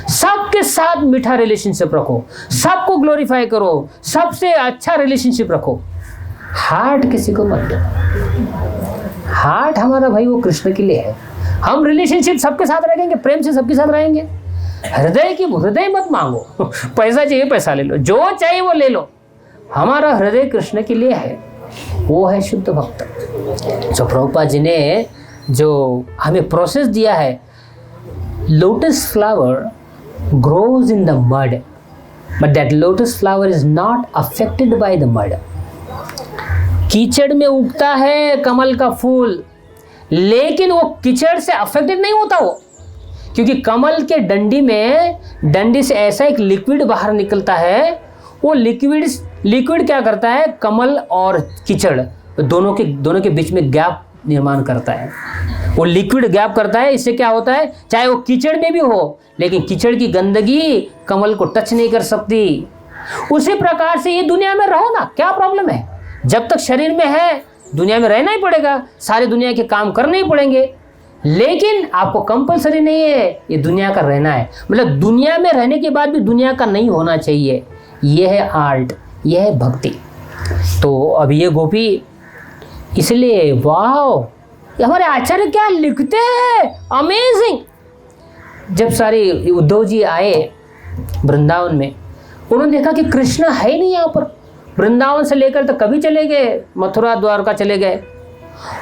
सबके साथ मीठा रिलेशनशिप रखो, सबको ग्लोरीफाई करो, सबसे अच्छा रिलेशनशिप रखो। हार्ट किसी को मत दो। हार्ट हमारा भाई वो कृष्ण के लिए है। हम रिलेशनशिप सबके साथ रखेंगे, प्रेम से सबके साथ रहेंगे। हृदय मत मांगो, पैसा चाहिए पैसा ले लो, जो चाहिए वो ले लो। हमारा हृदय कृष्ण के लिए है, वो है शुद्ध भक्त। जो प्रभुपाद जी ने जो हमें प्रोसेस दिया है, lotus flower grows in the mud, but that lotus flower is not affected by the mud. कीचड़ में उगता है कमल का फूल, लेकिन वो कीचड़ से अफेक्टेड नहीं होता वो, क्योंकि कमल के डंडी से ऐसा एक लिक्विड बाहर निकलता है। वो लिक्विड क्या करता है, कमल और कीचड़ दोनों के बीच में गैप निर्माण करता है। वो लिक्विड गैप करता है, इससे क्या होता है, चाहे वो कीचड़ में भी हो, लेकिन कीचड़ की गंदगी कमल को टच नहीं कर सकती। उसी प्रकार से ये दुनिया में रहो ना, क्या प्रॉब्लम है? जब तक शरीर में है दुनिया में रहना ही पड़ेगा, सारे दुनिया के काम करने ही पड़ेंगे, लेकिन आपको कंपलसरी नहीं है ये दुनिया का रहना है। मतलब दुनिया में रहने के बाद भी दुनिया का नहीं होना चाहिए। ये है आर्ट, ये है भक्ति। तो अब ये गोपी, इसलिए वाह, हमारे आचार्य क्या लिखते हैं, अमेजिंग। जब सारे उद्धव जी आए वृंदावन में, उन्होंने देखा कि कृष्ण है ही नहीं यहाँ पर। वृंदावन से लेकर तो कभी चले गए, मथुरा द्वारका चले गए,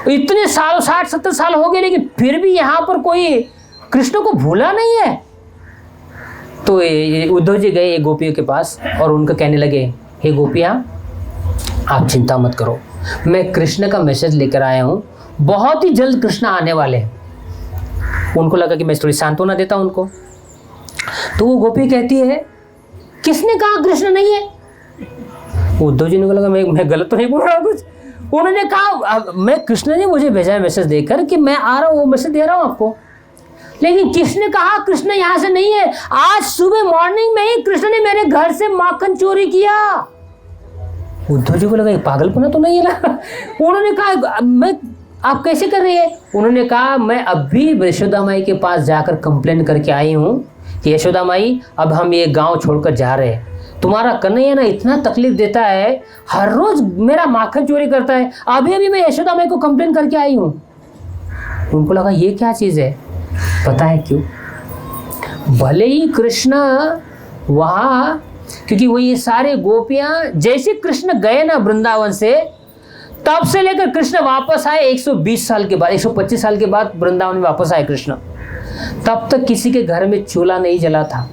इतने साल 60-70 साल हो गए, लेकिन फिर भी यहाँ पर कोई कृष्ण को भूला नहीं है। तो उद्धव जी गए गोपियों के पास और उनको कहने लगे, हे गोपियाँ, आप चिंता मत करो, मैं कृष्ण का मैसेज लेकर आया हूँ, बहुत ही जल्द कृष्ण आने वाले हैं। उनको लगा कि मैं थोड़ी सांत्वना देता हूं उनको। तो वो गोपी कहती है, किसने कहा कृष्ण नहीं है? उद्धव जी ने लगा मैं गलत तो नहीं बोल रहा कुछ। उन्होंने कहा, मैं कृष्ण ने मुझे भेजा है मैसेज देकर कि मैं आ रहा हूँ, वो मैसेज दे रहा हूँ आपको, लेकिन किसने कहा कृष्ण यहाँ से नहीं है? आज सुबह मॉर्निंग में ही कृष्ण ने मेरे घर से माखन चोरी किया। उद्धव जी को लगा ये पागलपना तो नहीं है ना। उन्होंने कहा, मैं, आप कैसे कर रही है? उन्होंने कहा, मैं अभी यशोदा माई के पास जाकर कंप्लेन करके आई हूँ कि यशोदा माई, अब हम ये गांव छोड़कर जा रहे हैं। तुम्हारा कन्हैया ना इतना तकलीफ देता है, हर रोज मेरा माखन चोरी करता है, अभी मैं यशोदा माई को कंप्लेन करके आई हूँ। उनको लगा ये क्या चीज़ है? पता है क्यों? भले ही कृष्ण वहाँ, क्योंकि वो ये सारे गोपियाँ, जैसे कृष्ण गए ना वृंदावन से, तब से लेकर कृष्ण वापस आए 120 साल के बाद, 125 साल के बाद वृंदावन में वापस आए कृष्ण। तब तक किसी के घर में चूल्हा नहीं जला था,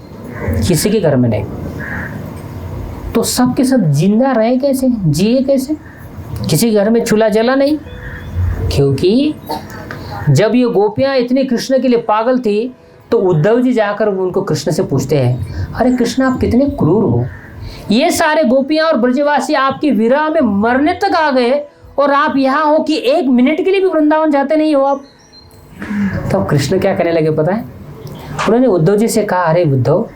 किसी के घर में नहीं। तो सब के सब जिंदा रहे कैसे, जिए कैसे? किसी के घर में चूल्हा जला नहीं, क्योंकि जब ये गोपियां इतनी कृष्ण के लिए पागल थी, तो उद्धव जी जाकर उनको कृष्ण से पूछते हैं, अरे कृष्ण आप कितने क्रूर हो, ये सारे गोपियां और ब्रजवासी आपकी विरह में मरने तक आ गए और आप यहाँ हो कि 1 मिनट के लिए भी वृंदावन जाते नहीं हो आप। तब कृष्ण क्या करने लगे पता है? उन्होंने उद्धव जी से कहा, अरे उद्धव,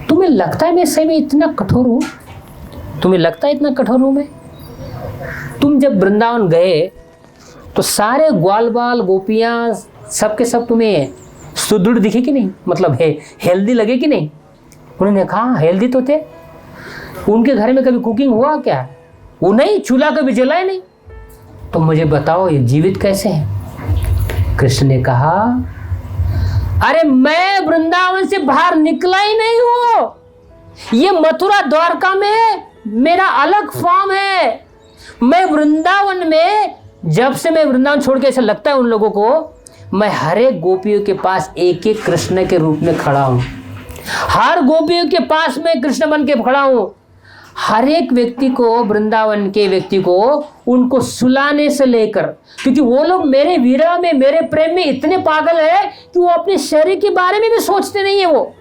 तुम्हें लगता है मैं सही में इतना कठोर हूँ? तुम्हें लगता है इतना कठोर हूँ मैं? तुम जब वृंदावन गए तो सारे ग्वाल बाल गोपियाँ सबके सब तुम्हें सुदृढ़ दिखे कि नहीं, मतलब है हेल्दी लगे कि नहीं? उन्होंने कहा हेल्दी तो थे। उनके घर में कभी कुकिंग हुआ क्या? वो नहीं, चूल्हा कभी जलाए नहीं। तो मुझे बताओ ये जीवित कैसे हैं? कृष्ण ने कहा, अरे मैं वृंदावन से बाहर निकला ही नहीं हूं, ये मथुरा द्वारका में मेरा अलग फॉर्म है। मैं वृंदावन में, जब से मैं वृंदावन छोड़ के, ऐसा लगता है उन लोगों को, मैं हर एक गोपियों के पास एक एक कृष्ण के रूप में खड़ा हूं। हर गोपियों के पास मैं कृष्ण बन के खड़ा हूं। हर एक व्यक्ति को, वृंदावन के व्यक्ति को, उनको सुलाने से लेकर, क्योंकि वो लोग मेरे विरह में, मेरे प्रेम में इतने पागल है कि वो अपने शरीर के बारे में भी सोचते नहीं है। वो,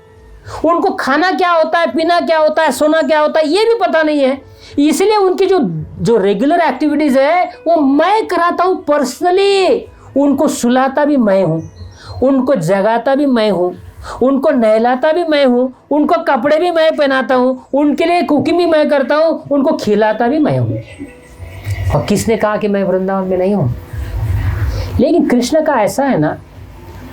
उनको खाना क्या होता है, पीना क्या होता है, सोना क्या होता है, ये भी पता नहीं है। इसलिए उनकी जो रेगुलर एक्टिविटीज है वो मैं कराता हूँ पर्सनली। उनको सुलाता भी मैं हूँ, उनको जगाता भी मैं हूँ, उनको नहलाता भी मैं हूँ, उनको कपड़े भी मैं पहनाता हूँ, उनके लिए कुकिंग भी मैं करता हूँ, उनको खिलाता भी मैं हूँ। और किसने कहा कि मैं वृंदावन में नहीं हूँ? लेकिन कृष्ण का ऐसा है ना,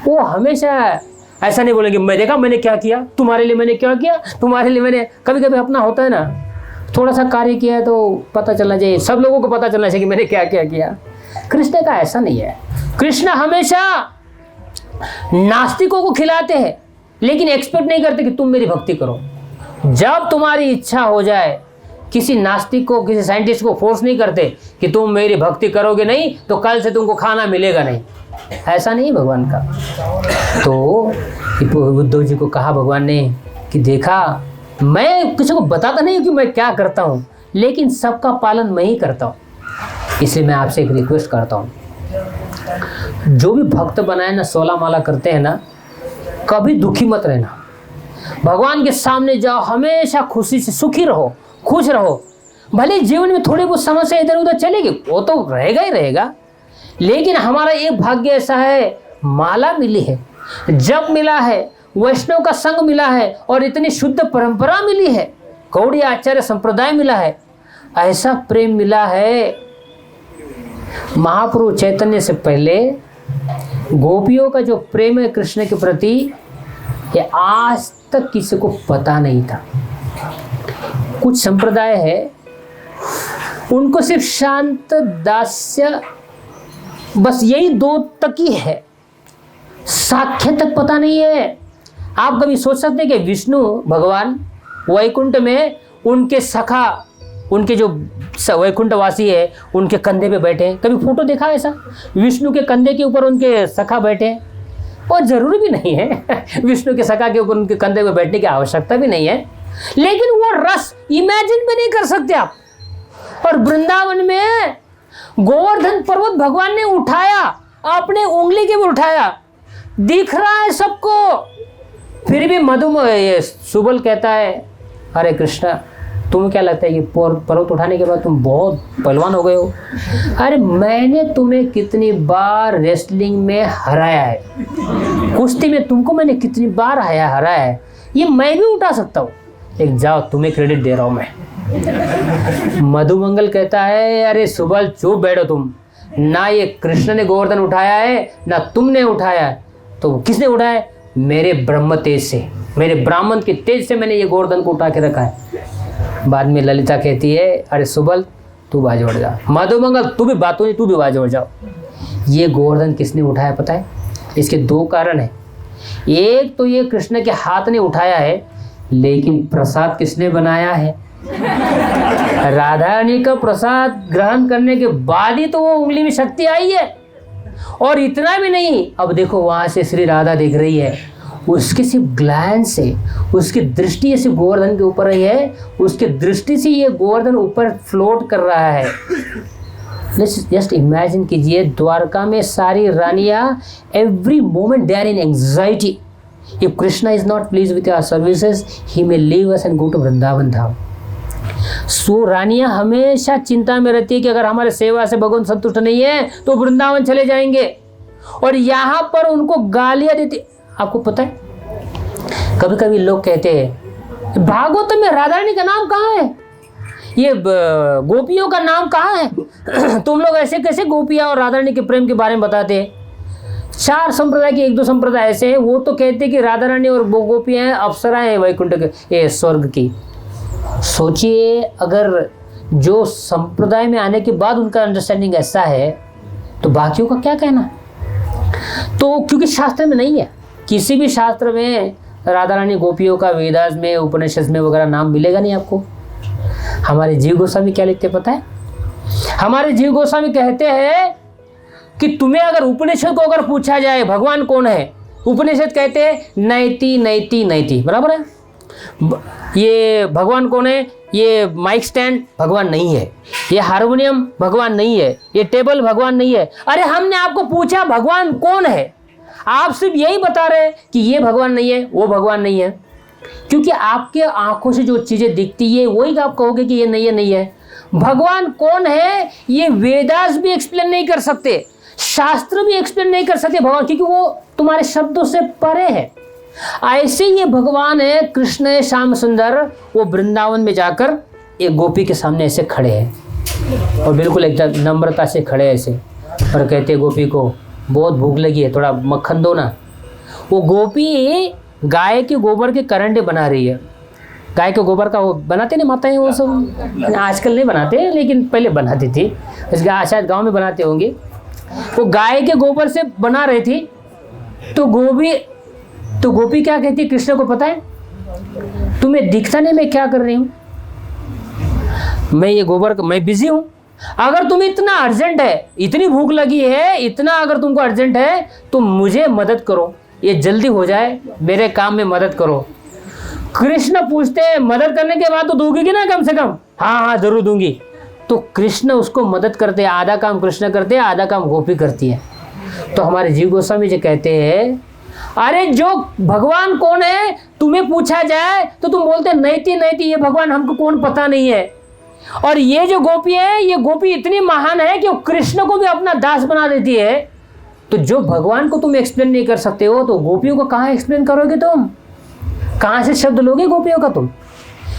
वो हमेशा ऐसा नहीं बोलेंगे मैं देखा मैंने क्या किया, तुम्हारे लिए मैंने क्या किया, तुम्हारे लिए मैंने। कभी कभी अपना होता है ना, थोड़ा सा कार्य किया है तो पता चलना चाहिए, सब लोगों को पता चलना चाहिए कि मैंने क्या क्या किया। कृष्ण का ऐसा नहीं है। कृष्ण हमेशा नास्तिकों को खिलाते हैं, लेकिन एक्सपेक्ट नहीं करते कि तुम मेरी भक्ति करो। जब तुम्हारी इच्छा हो जाए, किसी नास्तिक को, किसी साइंटिस्ट को फोर्स नहीं करते कि तुम मेरी भक्ति करोगे नहीं तो कल से तुमको खाना मिलेगा नहीं। ऐसा नहीं भगवान का। तो उद्धव जी को कहा भगवान ने कि देखा, मैं किसी को बताता नहीं कि मैं क्या करता हूँ, लेकिन सबका पालन मैं ही करता हूँ। इसलिए मैं आपसे एक रिक्वेस्ट करता हूँ, जो भी भक्त बनाए ना, 16 माला करते हैं ना, कभी दुखी मत रहना। भगवान के सामने जाओ, हमेशा खुशी से सुखी रहो, खुश रहो। भले जीवन में थोड़ी बहुत समस्या इधर उधर चलेगी, वो तो रहेगा ही रहेगा, लेकिन हमारा एक भाग्य ऐसा है, माला मिली है, जप मिला है, वैष्णव का संग मिला है, और इतनी शुद्ध परंपरा मिली है, गौड़ीय आचार्य संप्रदाय मिला है, ऐसा प्रेम मिला है। महाप्रभु चैतन्य से पहले गोपियों का जो प्रेम है कृष्ण के प्रति, ये आज तक किसी को पता नहीं था। कुछ संप्रदाय है, उनको सिर्फ शांत दास्य बस यही 2 तक ही है, साख्य तक पता नहीं है। आप कभी सोच सकते हैं कि विष्णु भगवान वैकुंठ में उनके सखा, उनके जो वैकुंठवासी है, उनके कंधे पे बैठे हैं? कभी फोटो देखा ऐसा? विष्णु के कंधे के ऊपर उनके सखा बैठे हैं? और जरूरी भी नहीं है विष्णु के सखा के ऊपर उनके कंधे पे बैठने की आवश्यकता भी नहीं है, लेकिन वो रस इमेजिन भी नहीं कर सकते आप। और वृंदावन में गोवर्धन पर्वत भगवान ने उठाया, अपने उंगली के ऊपर उठाया, दिख रहा है सबको। फिर भी ये सुबल कहता है, अरे कृष्णा, तुम्हें क्या लगता है कि पर्वत उठाने के बाद तुम बहुत पहलवान हो गए हो? अरे मैंने तुम्हें कितनी बार रेसलिंग में हराया है, कुश्ती में तुमको मैंने कितनी बार हराया है, ये मैं भी उठा सकता हूँ। एक जाओ, तुम्हें क्रेडिट दे रहा हूँ मैं। मधुमंगल कहता है, अरे सुबल चुप बैठो तुम, ना ये कृष्ण ने गोवर्धन उठाया है ना तुमने उठाया है, तो किसने उठाया है? मेरे ब्रह्म तेज से, मेरे ब्राह्मण के तेज से मैंने ये गोवर्धन को उठा के रखा है। बाद में ललिता कहती है, अरे सुबल तू बाज उड़ जा, मधुमंगल तू भी बातों नहीं, तू भी बाज उड़ जाओ। ये गोवर्धन किसने उठाया पता है? इसके 2 कारण है। एक तो ये कृष्ण के हाथ ने उठाया है, लेकिन प्रसाद किसने बनाया है? राधा रानी का प्रसाद ग्रहण करने के बाद ही तो वो उंगली में शक्ति आई है। और इतना भी नहीं, अब देखो वहां से श्री राधा देख रही है, उसके सिर्फ ग्लैंस से, उसकी दृष्टि सिर्फ गोवर्धन के ऊपर ही है, उसके दृष्टि से ये गोवर्धन ऊपर फ्लोट कर रहा है। जस्ट इमेजिन कीजिए, द्वारका में सारी रानियां every moment they are in anxiety, if Krishna is not pleased with our services he may leave us and go to Vrindavan Dham. So रानियां हमेशा चिंता में रहती है कि अगर हमारे सेवा से भगवान संतुष्ट नहीं है तो वृंदावन चले जाएंगे, और यहाँ पर उनको गालियां देती। आपको पता है, कभी कभी लोग कहते हैं भागवत में राधा रानी का नाम कहाँ है, ये गोपियों का नाम कहाँ है तुम लोग ऐसे कैसे गोपियां और राधा रानी के प्रेम के बारे में बताते हैं? 4 संप्रदाय के 1-2 संप्रदाय ऐसे हैं, वो तो कहते हैं कि राधा रानी और गोपियां हैं, अप्सराएं हैं वैकुंठ के, ये स्वर्ग की। सोचिए, अगर जो संप्रदाय में आने के बाद उनका अंडरस्टैंडिंग ऐसा है, तो बाकियों का क्या कहना? तो क्योंकि शास्त्र में नहीं है, किसी भी शास्त्र में राधा रानी गोपियों का वेदास में, उपनिषद में वगैरह नाम मिलेगा नहीं आपको। हमारे जीव गोस्वामी क्या लिखते पता है? हमारे जीव गोस्वामी कहते हैं कि तुम्हें अगर उपनिषद को अगर पूछा जाए भगवान कौन है, उपनिषद कहते हैं नैति नैति नैति, बराबर है। ये भगवान कौन है? ये माइक स्टैंड भगवान नहीं है, ये हारमोनियम भगवान नहीं है, ये टेबल भगवान नहीं है। अरे हमने आपको पूछा भगवान कौन है, आप सिर्फ यही बता रहे कि ये भगवान नहीं है, वो भगवान नहीं है, क्योंकि आपके आंखों से जो चीजें दिखती है वही आप कहोगे कि ये नहीं है, नहीं है। भगवान कौन है ये वेदास भी एक्सप्लेन नहीं कर सकते, शास्त्र भी एक्सप्लेन नहीं कर सकते भगवान, क्योंकि वो तुम्हारे शब्दों से परे है। ऐसे ये भगवान है, कृष्ण है श्याम सुंदर, वो वृंदावन में जाकर एक गोपी के सामने ऐसे खड़े हैं और बिल्कुल एकदम नम्रता से खड़े हैं ऐसे, और कहते गोपी को बहुत भूख लगी है, थोड़ा मक्खन दो ना। वो गोपी गाय के गोबर के करंडे बना रही है। गाय के गोबर का वो बनाते ना माताएं, वो सब आजकल नहीं बनाते लेकिन पहले बनाती थी, शायद गांव में बनाते होंगे। वो गाय के गोबर से बना रही थी। तो गोपी क्या कहती कृष्ण को पता है, तुम्हें दिखता नहीं मैं क्या कर रही हूँ, मैं ये गोबर मैं बिजी हूँ। अगर तुम्हें इतना अर्जेंट है, इतनी भूख लगी है, इतना अगर तुमको अर्जेंट है तो मुझे मदद करो, ये जल्दी हो जाए, मेरे काम में मदद करो। कृष्ण पूछते हैं मदद करने के बाद तो दोगी कि ना कम से कम? हाँ हाँ जरूर दूंगी। तो कृष्ण उसको मदद करते हैं, आधा काम कृष्ण करते हैं, आधा काम गोपी करती है। तो हमारे जीव गोस्वामी जी कहते हैं अरे जो भगवान कौन है तुम्हें पूछा जाए तो तुम बोलते नैति नैति, ये भगवान हमको कौन पता नहीं है। और ये जो गोपी है, ये गोपी इतनी महान है कि वो कृष्ण को भी अपना दास बना देती है। तो जो भगवान को तुम एक्सप्लेन नहीं कर सकते हो तो गोपियों को कहाँ एक्सप्लेन करोगे तुम? कहाँ से शब्द लोगे गोपियों का तुम?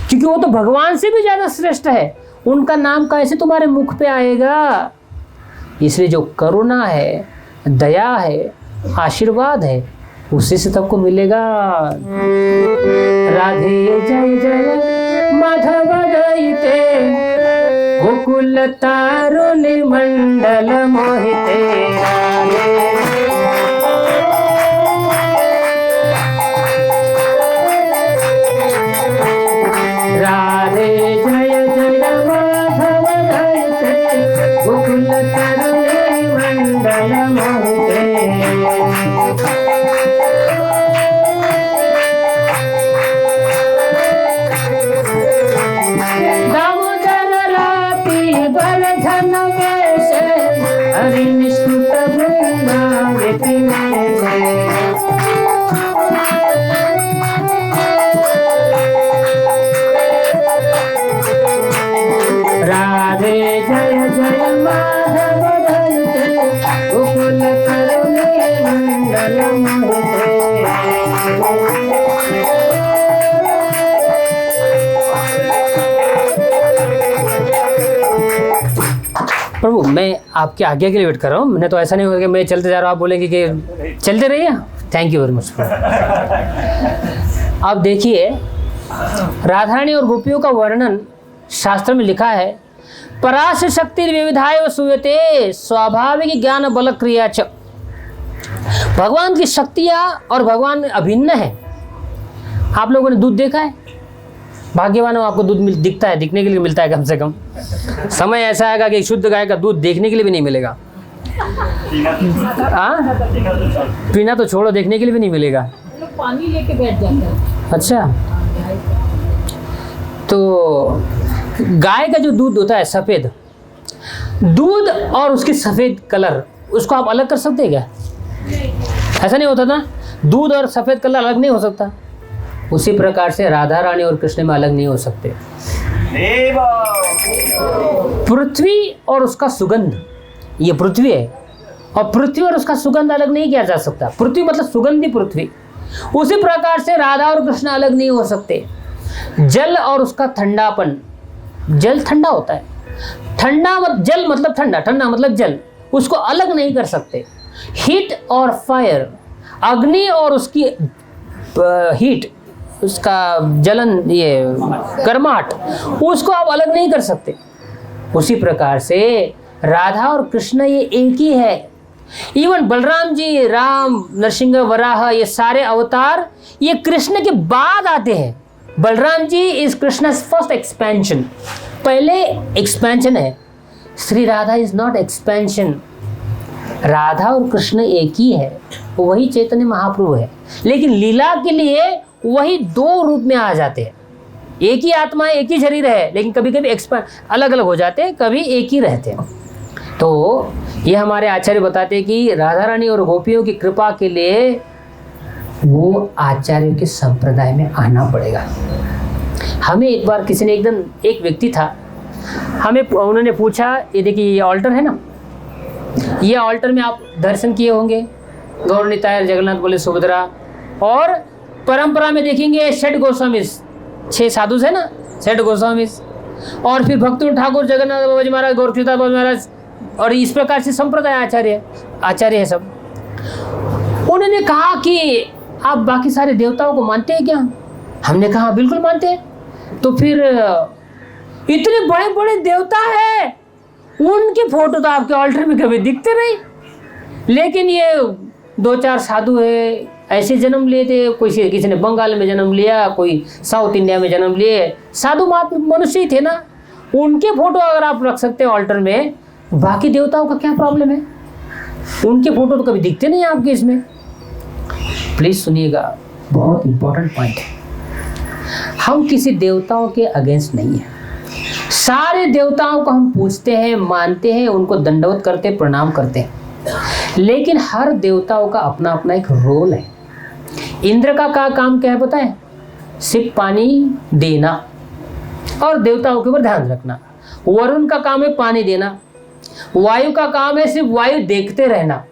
क्योंकि वो तो भगवान से भी ज्यादा श्रेष्ठ है, उनका नाम कैसे तुम्हारे मुख पे आएगा? इसलिए जो करुणा है, दया है, आशीर्वाद है, उसी से सबको मिलेगा। राधे जय जय माधव दयिते, गोकुल तारुण्य मंडल मोहिते। राधे जय जय माधव दयिते, गोकुल तारुण्य मंडल मोहिते। हरि निष्ठुत वृंदावती राधे जय जय माधव दयिते, गोकुल तारुण्य मंडल मोहिते। प्रभु मैं आपके आज्ञा के लिए वेट कर रहा हूँ, मैंने तो ऐसा नहीं होगा कि मैं चलते जा रहा हूँ आप बोलेंगे कि चलते रहिए। Thank you very much. अब देखिए राधारानी और गोपियों का वर्णन शास्त्र में लिखा है, पराश शक्ति विविधाय सूयते स्वाभाविक ज्ञान बल क्रिया च। भगवान की शक्तियाँ और भगवान अभिन्न है। आप लोगों ने दूध देखा है? भाग्यवान हो, आपको दूध दिखता है, दिखने के लिए मिलता है कम से कम। समय ऐसा आएगा कि शुद्ध गाय का दूध देखने के लिए भी नहीं मिलेगा। पीना तो छोड़ो, देखने के लिए भी नहीं मिलेगा। पानी लेके बैठ जाता है। अच्छा, तो गाय का जो दूध होता है सफ़ेद दूध और उसकी सफ़ेद कलर, उसको आप अलग कर सकते हैं क्या? ऐसा नहीं होता ना, दूध और सफ़ेद कलर अलग नहीं हो सकता। उसी प्रकार से राधा रानी और कृष्ण में अलग नहीं हो सकते। पृथ्वी और उसका सुगंध, ये पृथ्वी है और पृथ्वी और उसका सुगंध अलग नहीं किया जा सकता। पृथ्वी मतलब सुगंधी पृथ्वी। उसी प्रकार से राधा और कृष्ण अलग नहीं हो सकते। जल और उसका ठंडापन, जल ठंडा होता है, जल मतलब ठंडा, ठंडा मतलब जल, उसको अलग नहीं कर सकते। हीट और फायर, अग्नि और उसकी हीट, उसका जलन, ये गर्माहट, उसको आप अलग नहीं कर सकते। उसी प्रकार से राधा और कृष्ण ये एक ही है। इवन बलराम जी, राम, नरसिंह, वराह, ये सारे अवतार ये कृष्ण के बाद आते हैं। Balram ji is Krishna first expansion, पहले एक्सपेंशन है। Shri Radha is not expansion. Radha और कृष्ण एक ही है, वही चैतन्य महाप्रभु है, लेकिन लीला के लिए वही दो रूप में आ जाते हैं। एक ही आत्मा है, एक ही शरीर है, लेकिन कभी कभी अलग अलग हो जाते हैं, कभी एक ही रहते हैं। तो ये हमारे आचार्य बताते हैं कि राधा रानी और गोपियों की कृपा के लिए वो आचार्यों के संप्रदाय में आना पड़ेगा। हमें एक बार किसी ने, एक व्यक्ति था, हमें उन्होंने पूछा, ये देखिए ये ऑल्टर है ना, ये ऑल्टर में आप दर्शन किए होंगे, गौर निताय, जगन्नाथ, बलदेव, सुभद्रा, और परंपरा में देखेंगे षट गोस्वामी, 6 साधु है ना, षट गोस्वामी, और फिर भक्ति ठाकुर, जगन्नाथ बाबा जी महाराज, गोरक्षिता बाबा महाराज, और इस प्रकार से संप्रदाय आचार्य है सब। उन्होंने कहा कि आप बाकी सारे देवताओं को मानते हैं क्या? हमने कहा बिल्कुल मानते हैं। तो फिर इतने बड़े बड़े देवता है, उनके फोटो तो आपके ऑल्टर में कभी दिखते नहीं, लेकिन ये 2-4 साधु है, ऐसे जन्म लिए थे, कोई किसी ने बंगाल में जन्म लिया, कोई साउथ इंडिया में जन्म लिए, साधु मनुष्य ही थे ना, उनके फोटो अगर आप रख सकते हैं ऑल्टर में, बाकी देवताओं का क्या प्रॉब्लम है? उनके फोटो तो कभी दिखते नहीं आपके इसमें। प्लीज सुनिएगा, बहुत इंपॉर्टेंट पॉइंट है। हम किसी देवताओं के अगेंस्ट नहीं है, सारे देवताओं को हम पूजते हैं, मानते हैं, उनको दंडवत करते हैं, प्रणाम करते हैं, लेकिन हर देवताओं का अपना अपना एक रोल है। इंद्र का काम क्या है पता है? सिर्फ पानी देना और देवताओं के ऊपर ध्यान रखना। वरुण का काम है पानी देना, वायु का काम है सिर्फ वायु देखते रहना।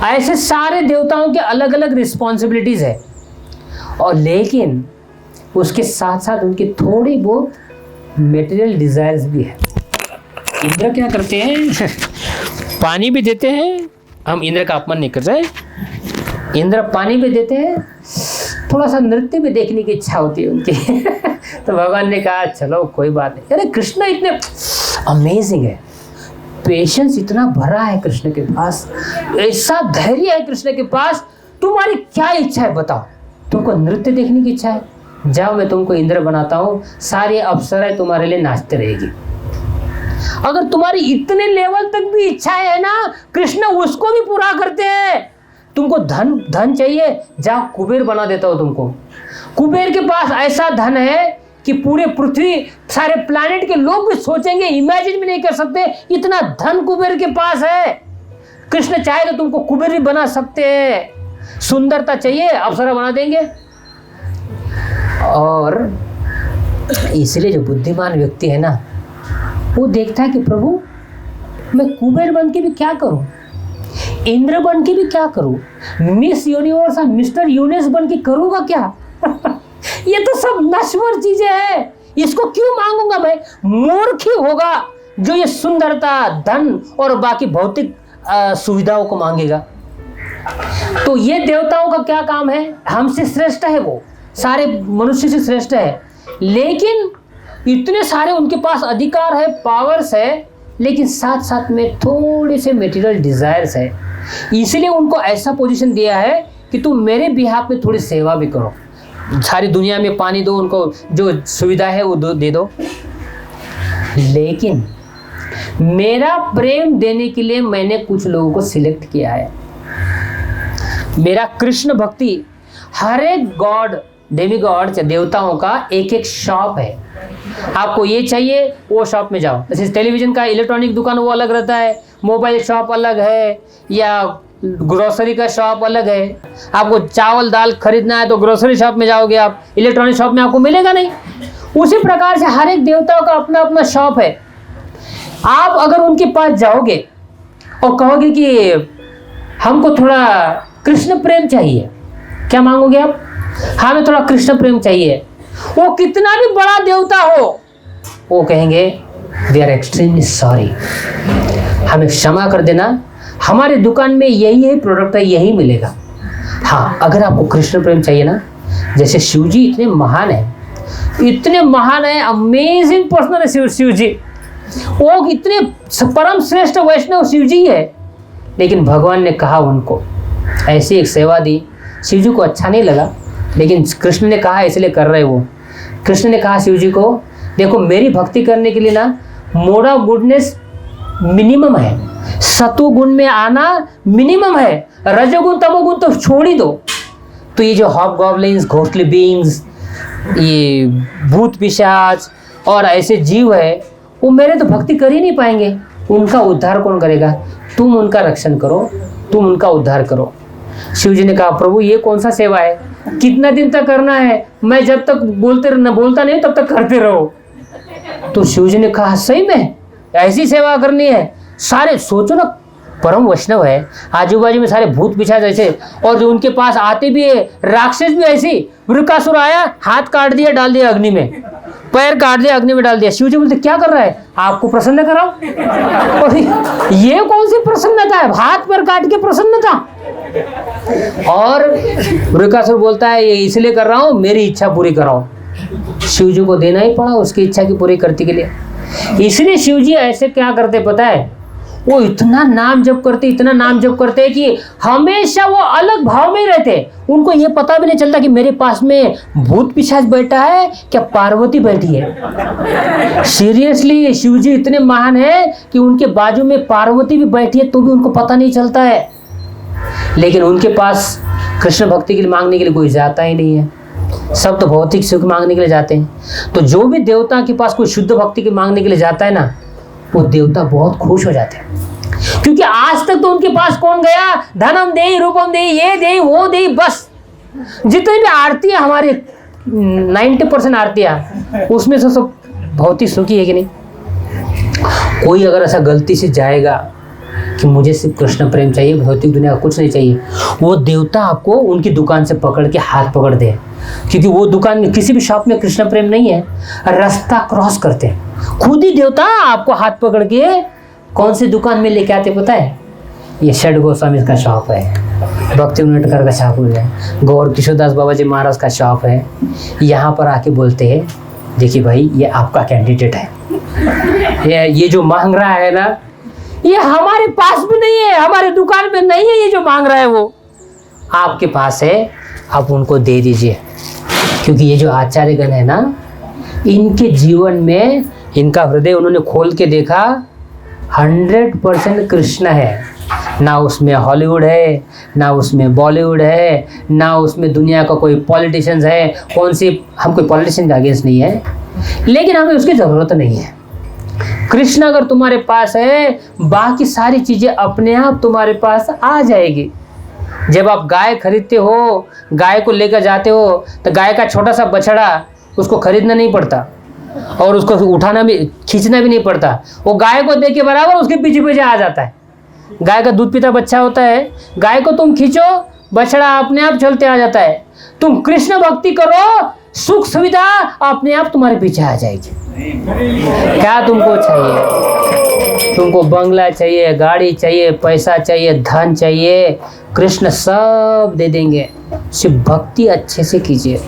ऐसे सारे देवताओं के अलग अलग रिस्पॉन्सिबिलिटीज है, और लेकिन उसके साथ साथ उनकी थोड़ी बहुत मेटेरियल डिजायर्स भी है। इंद्र क्या करते हैं? पानी भी देते हैं, हम इंद्र का अपमान नहीं कर रहे, इंद्र पानी भी देते हैं, थोड़ा सा नृत्य भी देखने की इच्छा होती है उनकी। तो भगवान ने कहा चलो कोई बात नहीं। अरे कृष्ण इतने अमेजिंग है, पेशेंस इतना भरा है कृष्ण के पास, ऐसा धैर्य है कृष्ण के पास। तुम्हारी क्या इच्छा है बताओ? तुमको नृत्य देखने की इच्छा है, जाओ मैं तुमको इंद्र बनाता हूँ, सारी अप्सराएं तुम्हारे लिए नाचते रहेगी। अगर तुम्हारी इतने लेवल तक भी इच्छाएं है ना, कृष्ण उसको भी पूरा करते हैं। तुमको धन चाहिए, जाओ कुबेर बना देता हूँ तुमको। कुबेर के पास ऐसा धन है कि पूरे पृथ्वी, सारे प्लैनेट के लोग भी सोचेंगे, इमेजिन भी नहीं कर सकते, इतना धन कुबेर के पास है। कृष्ण चाहे तो तुमको कुबेर भी बना सकते हैं। सुंदरता चाहिए, अप्सरा बना देंगे। और इसलिए जो बुद्धिमान व्यक्ति है ना, वो देखता है कि प्रभु मैं कुबेर बन के भी क्या करूं, इंद्र बन के भी क्या करूं, मिस यूनिवर्स और मिस्टर यूनिवर्स बन के करूंगा क्या? ये तो सब नश्वर चीजें हैं, इसको क्यों मांगूंगा मैं? मूर्ख ही होगा जो ये सुंदरता, धन और बाकी भौतिक सुविधाओं को मांगेगा। तो ये देवताओं का क्या काम है? हमसे श्रेष्ठ है, वो सारे मनुष्य से श्रेष्ठ है, लेकिन इतने सारे उनके पास अधिकार है, पावर्स है, लेकिन साथ साथ में थोड़े से मटेरियल डिजायर्स है। इसलिए उनको ऐसा पोजीशन दिया है कि तुम मेरे बिहाफ में थोड़ी सेवा भी करो, सारी दुनिया में पानी दो, उनको जो सुविधा है वो दे दो, लेकिन मेरा प्रेम देने के लिए मैंने कुछ लोगों को सिलेक्ट किया है। मेरा कृष्ण भक्ति, हर एक गॉड, डेमी गॉड, देवताओं का एक एक शॉप है। आपको ये चाहिए वो शॉप में जाओ। जैसे टेलीविजन का इलेक्ट्रॉनिक दुकान वो अलग रहता है, मोबाइल शॉप अलग है, या ग्रोसरी का शॉप अलग है। आपको चावल दाल खरीदना है तो ग्रोसरी शॉप में जाओगे आप, इलेक्ट्रॉनिक शॉप में आपको मिलेगा नहीं। उसी प्रकार से हर एक देवताओं का अपना अपना शॉप है। आप अगर उनके पास जाओगे और कहोगे कि हमको थोड़ा कृष्ण प्रेम चाहिए, क्या मांगोगे आप? हमें थोड़ा कृष्ण प्रेम चाहिए। वो कितना भी बड़ा देवता हो, वो कहेंगे वी आर एक्सट्रीमली सॉरी, हमें क्षमा कर देना, हमारे दुकान में यही प्रोडक्ट है, यही मिलेगा। हाँ, अगर आपको कृष्ण प्रेम चाहिए ना, जैसे शिव जी इतने महान है, इतने महान है, अमेजिंग पर्सन है शिव जी, वो इतने परम श्रेष्ठ वैष्णव शिव जी है, लेकिन भगवान ने कहा उनको ऐसी एक सेवा दी, शिव जी को अच्छा नहीं लगा, लेकिन कृष्ण ने कहा इसलिए कर रहे वो। कृष्ण ने कहा शिव जी को, देखो मेरी भक्ति करने के लिए ना मोड ऑफ गुडनेस मिनिमम है, सत्व गुण में आना मिनिमम है, रजोगुण तमोगुण तो छोड़ ही दो। तो ये जो हॉब गॉब्लिन्स, घोस्टली बीइंग्स, ये भूत पिशाच और ऐसे जीव है, वो मेरे तो भक्ति कर ही नहीं पाएंगे, उनका उद्धार कौन करेगा? तुम उनका रक्षण करो, तुम उनका उद्धार करो। शिव जी ने कहा प्रभु ये कौन सा सेवा है, कितना दिन तक करना है? मैं जब तक बोलता नहीं तब तक करते रहो। तो शिव जी ने कहा सही में ऐसी सेवा करनी है? सारे सोचो ना, परम वैष्णव है, आजू बाजू में सारे भूत पिशाच ऐसे, और जो उनके पास आते भी है राक्षस भी ऐसी। वृकासुर आया, हाथ काट दिया, डाल दिया अग्नि में, पैर काट दिया, अग्नि में डाल दिया। शिव जी बोलते क्या कर रहा है, आपको प्रसन्न कराओ। और ये कौन सी प्रसन्नता है, हाथ पैर काट के प्रसन्नता। और वृकासुर बोलता है ये इसलिए कर रहा हूं, मेरी इच्छा पूरी कराओ। शिव जी को देना ही पड़ा उसकी इच्छा की पूरी करने के लिए। इसलिए शिव जी ऐसे क्या करते पता है, वो इतना नाम जप करते, इतना नाम जप करते कि हमेशा वो अलग भाव में ही रहते। उनको ये पता भी नहीं चलता कि मेरे पास में भूत पिशाच बैठा है क्या पार्वती बैठी है। सीरियसली शिव जी इतने महान है कि उनके बाजू में पार्वती भी बैठी है तो भी उनको पता नहीं चलता है। लेकिन उनके पास कृष्ण भक्ति के लिए मांगने के लिए कोई जाता ही नहीं है, सब तो भौतिक सुख मांगने के लिए जाते हैं। तो जो भी देवता के पास कोई शुद्ध भक्ति के मांगने के लिए जाता है ना, वो देवता बहुत खुश हो जाते हैं। क्योंकि आज तक तो उनके पास कौन गया, धनम दे, रूपम दे, ये दे, वो दे, बस जितनी भी आरती है हमारी 90% आरतियां उसमें से सब भौतिक सुखी है कि नहीं। कोई अगर ऐसा गलती से जाएगा कि मुझे सिर्फ कृष्ण प्रेम चाहिए, भौतिक दुनिया का कुछ नहीं चाहिए, वो देवता आपको उनकी दुकान से पकड़ के हाथ पकड़ दे। क्योंकि वो दुकान में किसी भी शॉप में कृष्ण प्रेम नहीं है, रास्ता क्रॉस करते हैं खुद ही देवता आपको हाथ पकड़ के कौन सी दुकान में लेके आते पता है, ये षड गोस्वामी का शॉप है, भक्ति उन्नटकर का शॉप है, गौर किशोरदास बाबा जी महाराज का शॉप है। यहाँ पर आके बोलते हैं देखिए भाई ये आपका कैंडिडेट है, ये जो मांग रहा है ना ये हमारे पास भी नहीं है, हमारे दुकान में नहीं है, ये जो मांग रहा है वो आपके पास है, आप उनको दे दीजिए। क्योंकि ये जो आचार्यगण है ना, इनके जीवन में इनका हृदय उन्होंने खोल के देखा 100% कृष्ण है। ना उसमें हॉलीवुड है, ना उसमें बॉलीवुड है, ना उसमें दुनिया का कोई पॉलिटिशियंस है। कौन सी, हम कोई पॉलिटिशियन के अगेंस्ट नहीं है, लेकिन हमें उसकी ज़रूरत नहीं है। कृष्ण अगर तुम्हारे पास है, बाकी सारी चीज़ें अपने आप तुम्हारे पास आ जाएगी। जब आप गाय खरीदते हो, गाय को लेकर जाते हो, तो गाय का छोटा सा बछड़ा उसको खरीदना नहीं पड़ता और उसको उठाना भी, खींचना भी नहीं पड़ता। वो गाय को देख के बराबर उसके पीछे पीछे आ जाता है। गाय का दूध पीता बच्चा होता है, गाय को तुम खींचो, बछड़ा अपने आप चलते आ जाता है। तुम कृष्ण भक्ति करो, सुख सुविधा अपने आप तुम्हारे पीछे आ जाएगी। क्या तुमको चाहिए? तुमको बंगला चाहिए, गाड़ी चाहिए, पैसा चाहिए, धन चाहिए, कृष्ण सब दे देंगे, सिर्फ भक्ति अच्छे से कीजिए।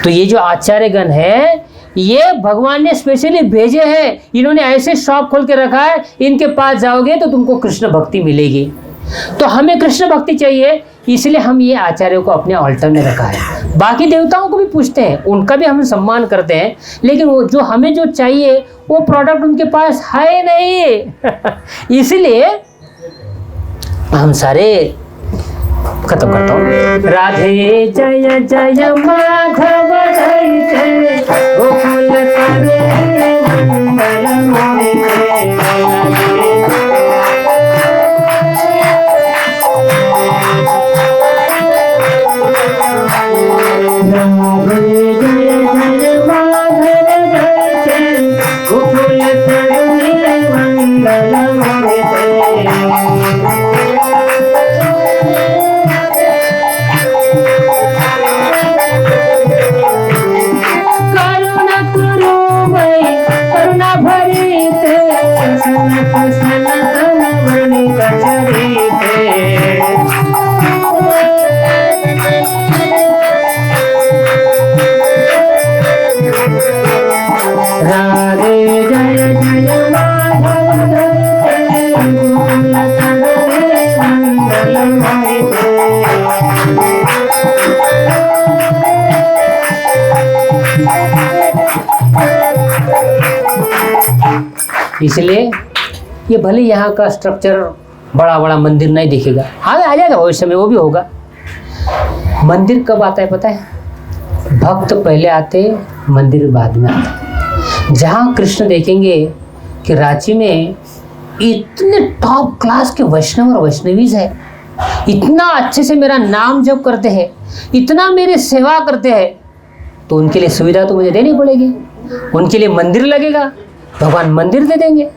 तो ये जो आचार्यगण है, ये भगवान ने स्पेशली भेजे हैं, इन्होंने ऐसे शॉप खोल के रखा है, इनके पास जाओगे तो तुमको कृष्ण भक्ति मिलेगी। तो हमें कृष्ण भक्ति चाहिए, इसलिए हम ये आचार्यों को अपने ऑल्टर में रखा है। बाकी देवताओं को भी पूछते हैं, उनका भी हम सम्मान करते हैं, लेकिन वो जो हमें जो चाहिए वो प्रोडक्ट उनके पास है नहीं। इसलिए हम सारे खत्म करता हूँ। राधे जय जय माधव जय गोकुल इसलिए ये भले यहाँ का स्ट्रक्चर बड़ा बड़ा मंदिर नहीं दिखेगा, आगे आ जाएगा भविष्य में, वो भी होगा। मंदिर कब आता है पता है? भक्त पहले आते, मंदिर बाद में आते। जहाँ कृष्ण देखेंगे कि रांची में इतने टॉप क्लास के वैष्णव और वैष्णवीज है, इतना अच्छे से मेरा नाम जप करते हैं, इतना मेरी सेवा करते हैं, तो उनके लिए सुविधा तो मुझे देनी पड़ेगी। उनके लिए मंदिर लगेगा, भगवान मंदिर दे देंगे।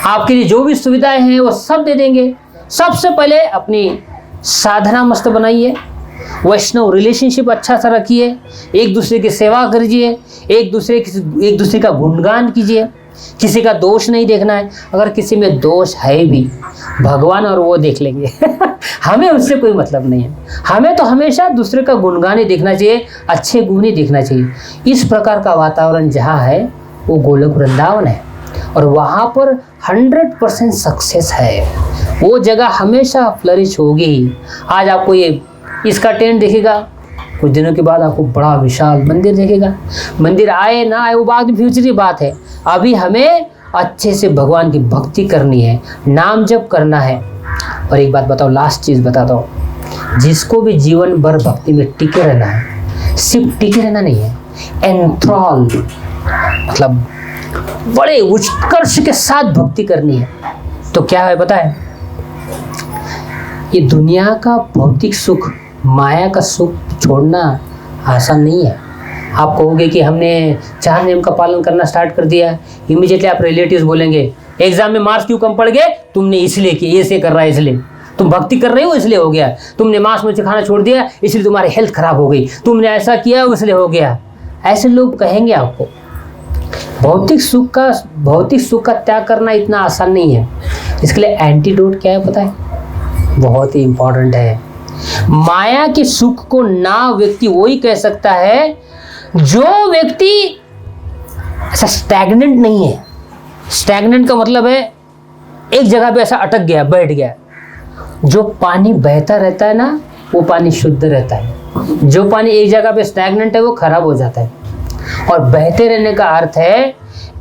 आपके लिए जो भी सुविधाएं हैं वो सब दे देंगे। सबसे पहले अपनी साधना मस्त बनाइए, वैष्णव रिलेशनशिप अच्छा सा रखिए, एक दूसरे की सेवा करिए, एक दूसरे का गुणगान कीजिए, किसी का दोष नहीं देखना है। अगर किसी में दोष है भी, भगवान और वो देख लेंगे हमें उससे कोई मतलब नहीं है। हमें तो हमेशा दूसरे का गुणगान ही देखना चाहिए, अच्छे गुण ही देखना चाहिए। इस प्रकार का वातावरण जहाँ है वो गोलोक वृंदावन है, और वहाँ पर 100% सक्सेस है। वो जगह हमेशा फ्लरिश होगी ही। आज आपको ये इसका टेंट दिखेगा, कुछ दिनों के बाद आपको बड़ा विशाल मंदिर दिखेगा। मंदिर आए ना आए वो बाद में फ्यूचर की बात है। अभी हमें अच्छे से भगवान की भक्ति करनी है, नाम जप करना है। और एक बात बताओ, लास्ट चीज़ बताता हूँ, जिसको भी जीवन भर भक्ति में टिके रहना है, सिर्फ टिके रहना नहीं है, एंथ्रॉल मतलब बड़े उत्कर्ष के साथ भक्ति करनी है, तो क्या है पता है? ये दुनिया का भौतिक सुख, माया का सुख छोड़ना आसान नहीं है। आप कहोगे कि हमने 4 नियम का पालन करना स्टार्ट कर दिया, इमीडिएटली आप रिलेटिव्स बोलेंगे एग्जाम में मार्क्स क्यों कम पड़ गए? तुमने इसलिए कि ऐसे कर रहा है, इसलिए तुम भक्ति कर रहे हो इसलिए हो गया, तुमने मांस मछली खाना छोड़ दिया इसलिए तुम्हारी हेल्थ खराब हो गई, तुमने ऐसा किया इसलिए हो गया। ऐसे लोग कहेंगे आपको। भौतिक सुख का त्याग करना इतना आसान नहीं है। इसके लिए एंटीडोट क्या है पता है? बहुत ही इंपॉर्टेंट है। माया के सुख को ना व्यक्ति वही कह सकता है जो व्यक्ति ऐसा स्टैग्नेंट नहीं है। स्टैग्नेंट का मतलब है एक जगह पे ऐसा अटक गया, बैठ गया। जो पानी बहता रहता है ना, वो पानी शुद्ध रहता है। जो पानी एक जगह पे स्टैग्नेंट है वो खराब हो जाता है। और बहते रहने का अर्थ है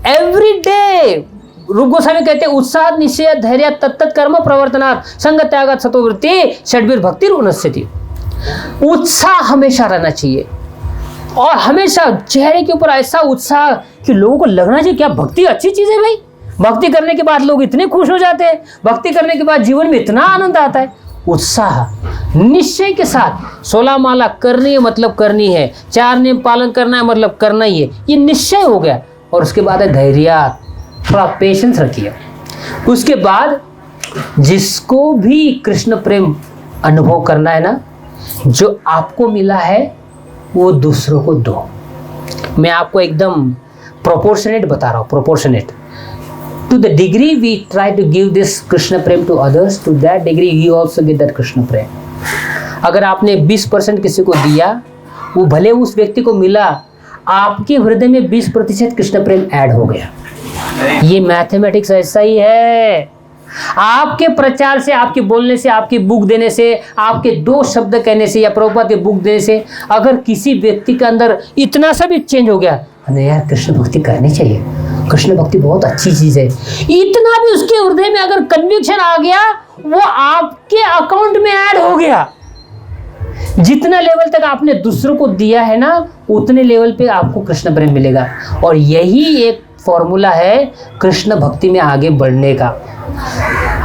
एवरी डे। रूप गोस्वामी कहते हैं उत्साह निश्चय धैर्य तत्त कर्म प्रवर्तनात् संग त्यागात् सतोवृत्ति षड्भिर भक्ति उन्नस्यति। उत्साह हमेशा रहना चाहिए, और हमेशा चेहरे के ऊपर ऐसा उत्साह कि लोगों को लगना चाहिए क्या भक्ति अच्छी चीज है भाई। भक्ति करने के बाद लोग इतने खुश हो जाते हैं, भक्ति करने के बाद जीवन में इतना आनंद आता है। उत्साह निश्चय के साथ 16 माला करनी है मतलब करनी है, 4 नियम पालन करना है मतलब करना ही है, ये निश्चय हो गया। और उसके बाद है धैर्य, थोड़ा पेशेंस रखिए। उसके बाद जिसको भी कृष्ण प्रेम अनुभव करना है ना, जो आपको मिला है वो दूसरों को दो। मैं आपको एकदम प्रोपोर्शनेट बता रहा हूँ, proportionate. To the degree we try to give this Krishna prem to others, to that degree you also get that Krishna prem. अगर आपने 20% किसी को दिया, वो भले उस व्यक्ति को मिला, आपके हृदय में 20% कृष्ण प्रेम ऐड हो गया। ये मैथमेटिक्स ऐसा ही है। आपके प्रचार से, आपके बोलने से, आपकी बुक देने से, आपके 2 शब्द कहने से या प्रभुपाद की बुक देने से अगर किसी व्यक्ति के अंदर इतना सा भी चेंज हो गया, नहीं यार कृष्ण भक्ति करनी चाहिए, कृष्ण भक्ति बहुत अच्छी चीज है, इतना भी उसके हृदय में अगर कन्विक्शन आ गया, वो आपके अकाउंट में ऐड हो गया। जितना लेवल तक आपने दूसरों को दिया है ना, उतने लेवल पे आपको कृष्ण प्रेम मिलेगा। और यही एक फॉर्मूला है कृष्ण भक्ति में आगे बढ़ने का।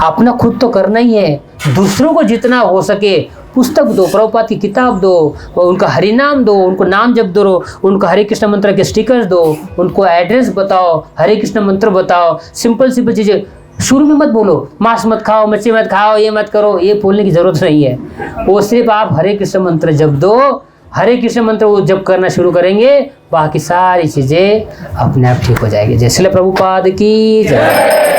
अपना खुद तो करना ही है, दूसरों को जितना हो सके पुस्तक दो, प्रभुपाद की किताब दो, उनका हरि नाम दो, उनको नाम जप दो, उनको हरे कृष्ण मंत्र के स्टिकर्स दो, उनको एड्रेस बताओ, हरे कृष्ण मंत्र बताओ। सिंपल चीजें। शुरू में मत बोलो मांस मत खाओ, मच्छी मत खाओ, ये मत करो, ये बोलने की जरूरत नहीं है। वो सिर्फ आप हरे कृष्ण मंत्र जप दो, हरे कृष्ण मंत्र वो जप करना शुरू करेंगे, बाकी सारी चीजें अपने आप ठीक हो जाएगी। जय श्री प्रभुपाद की जय।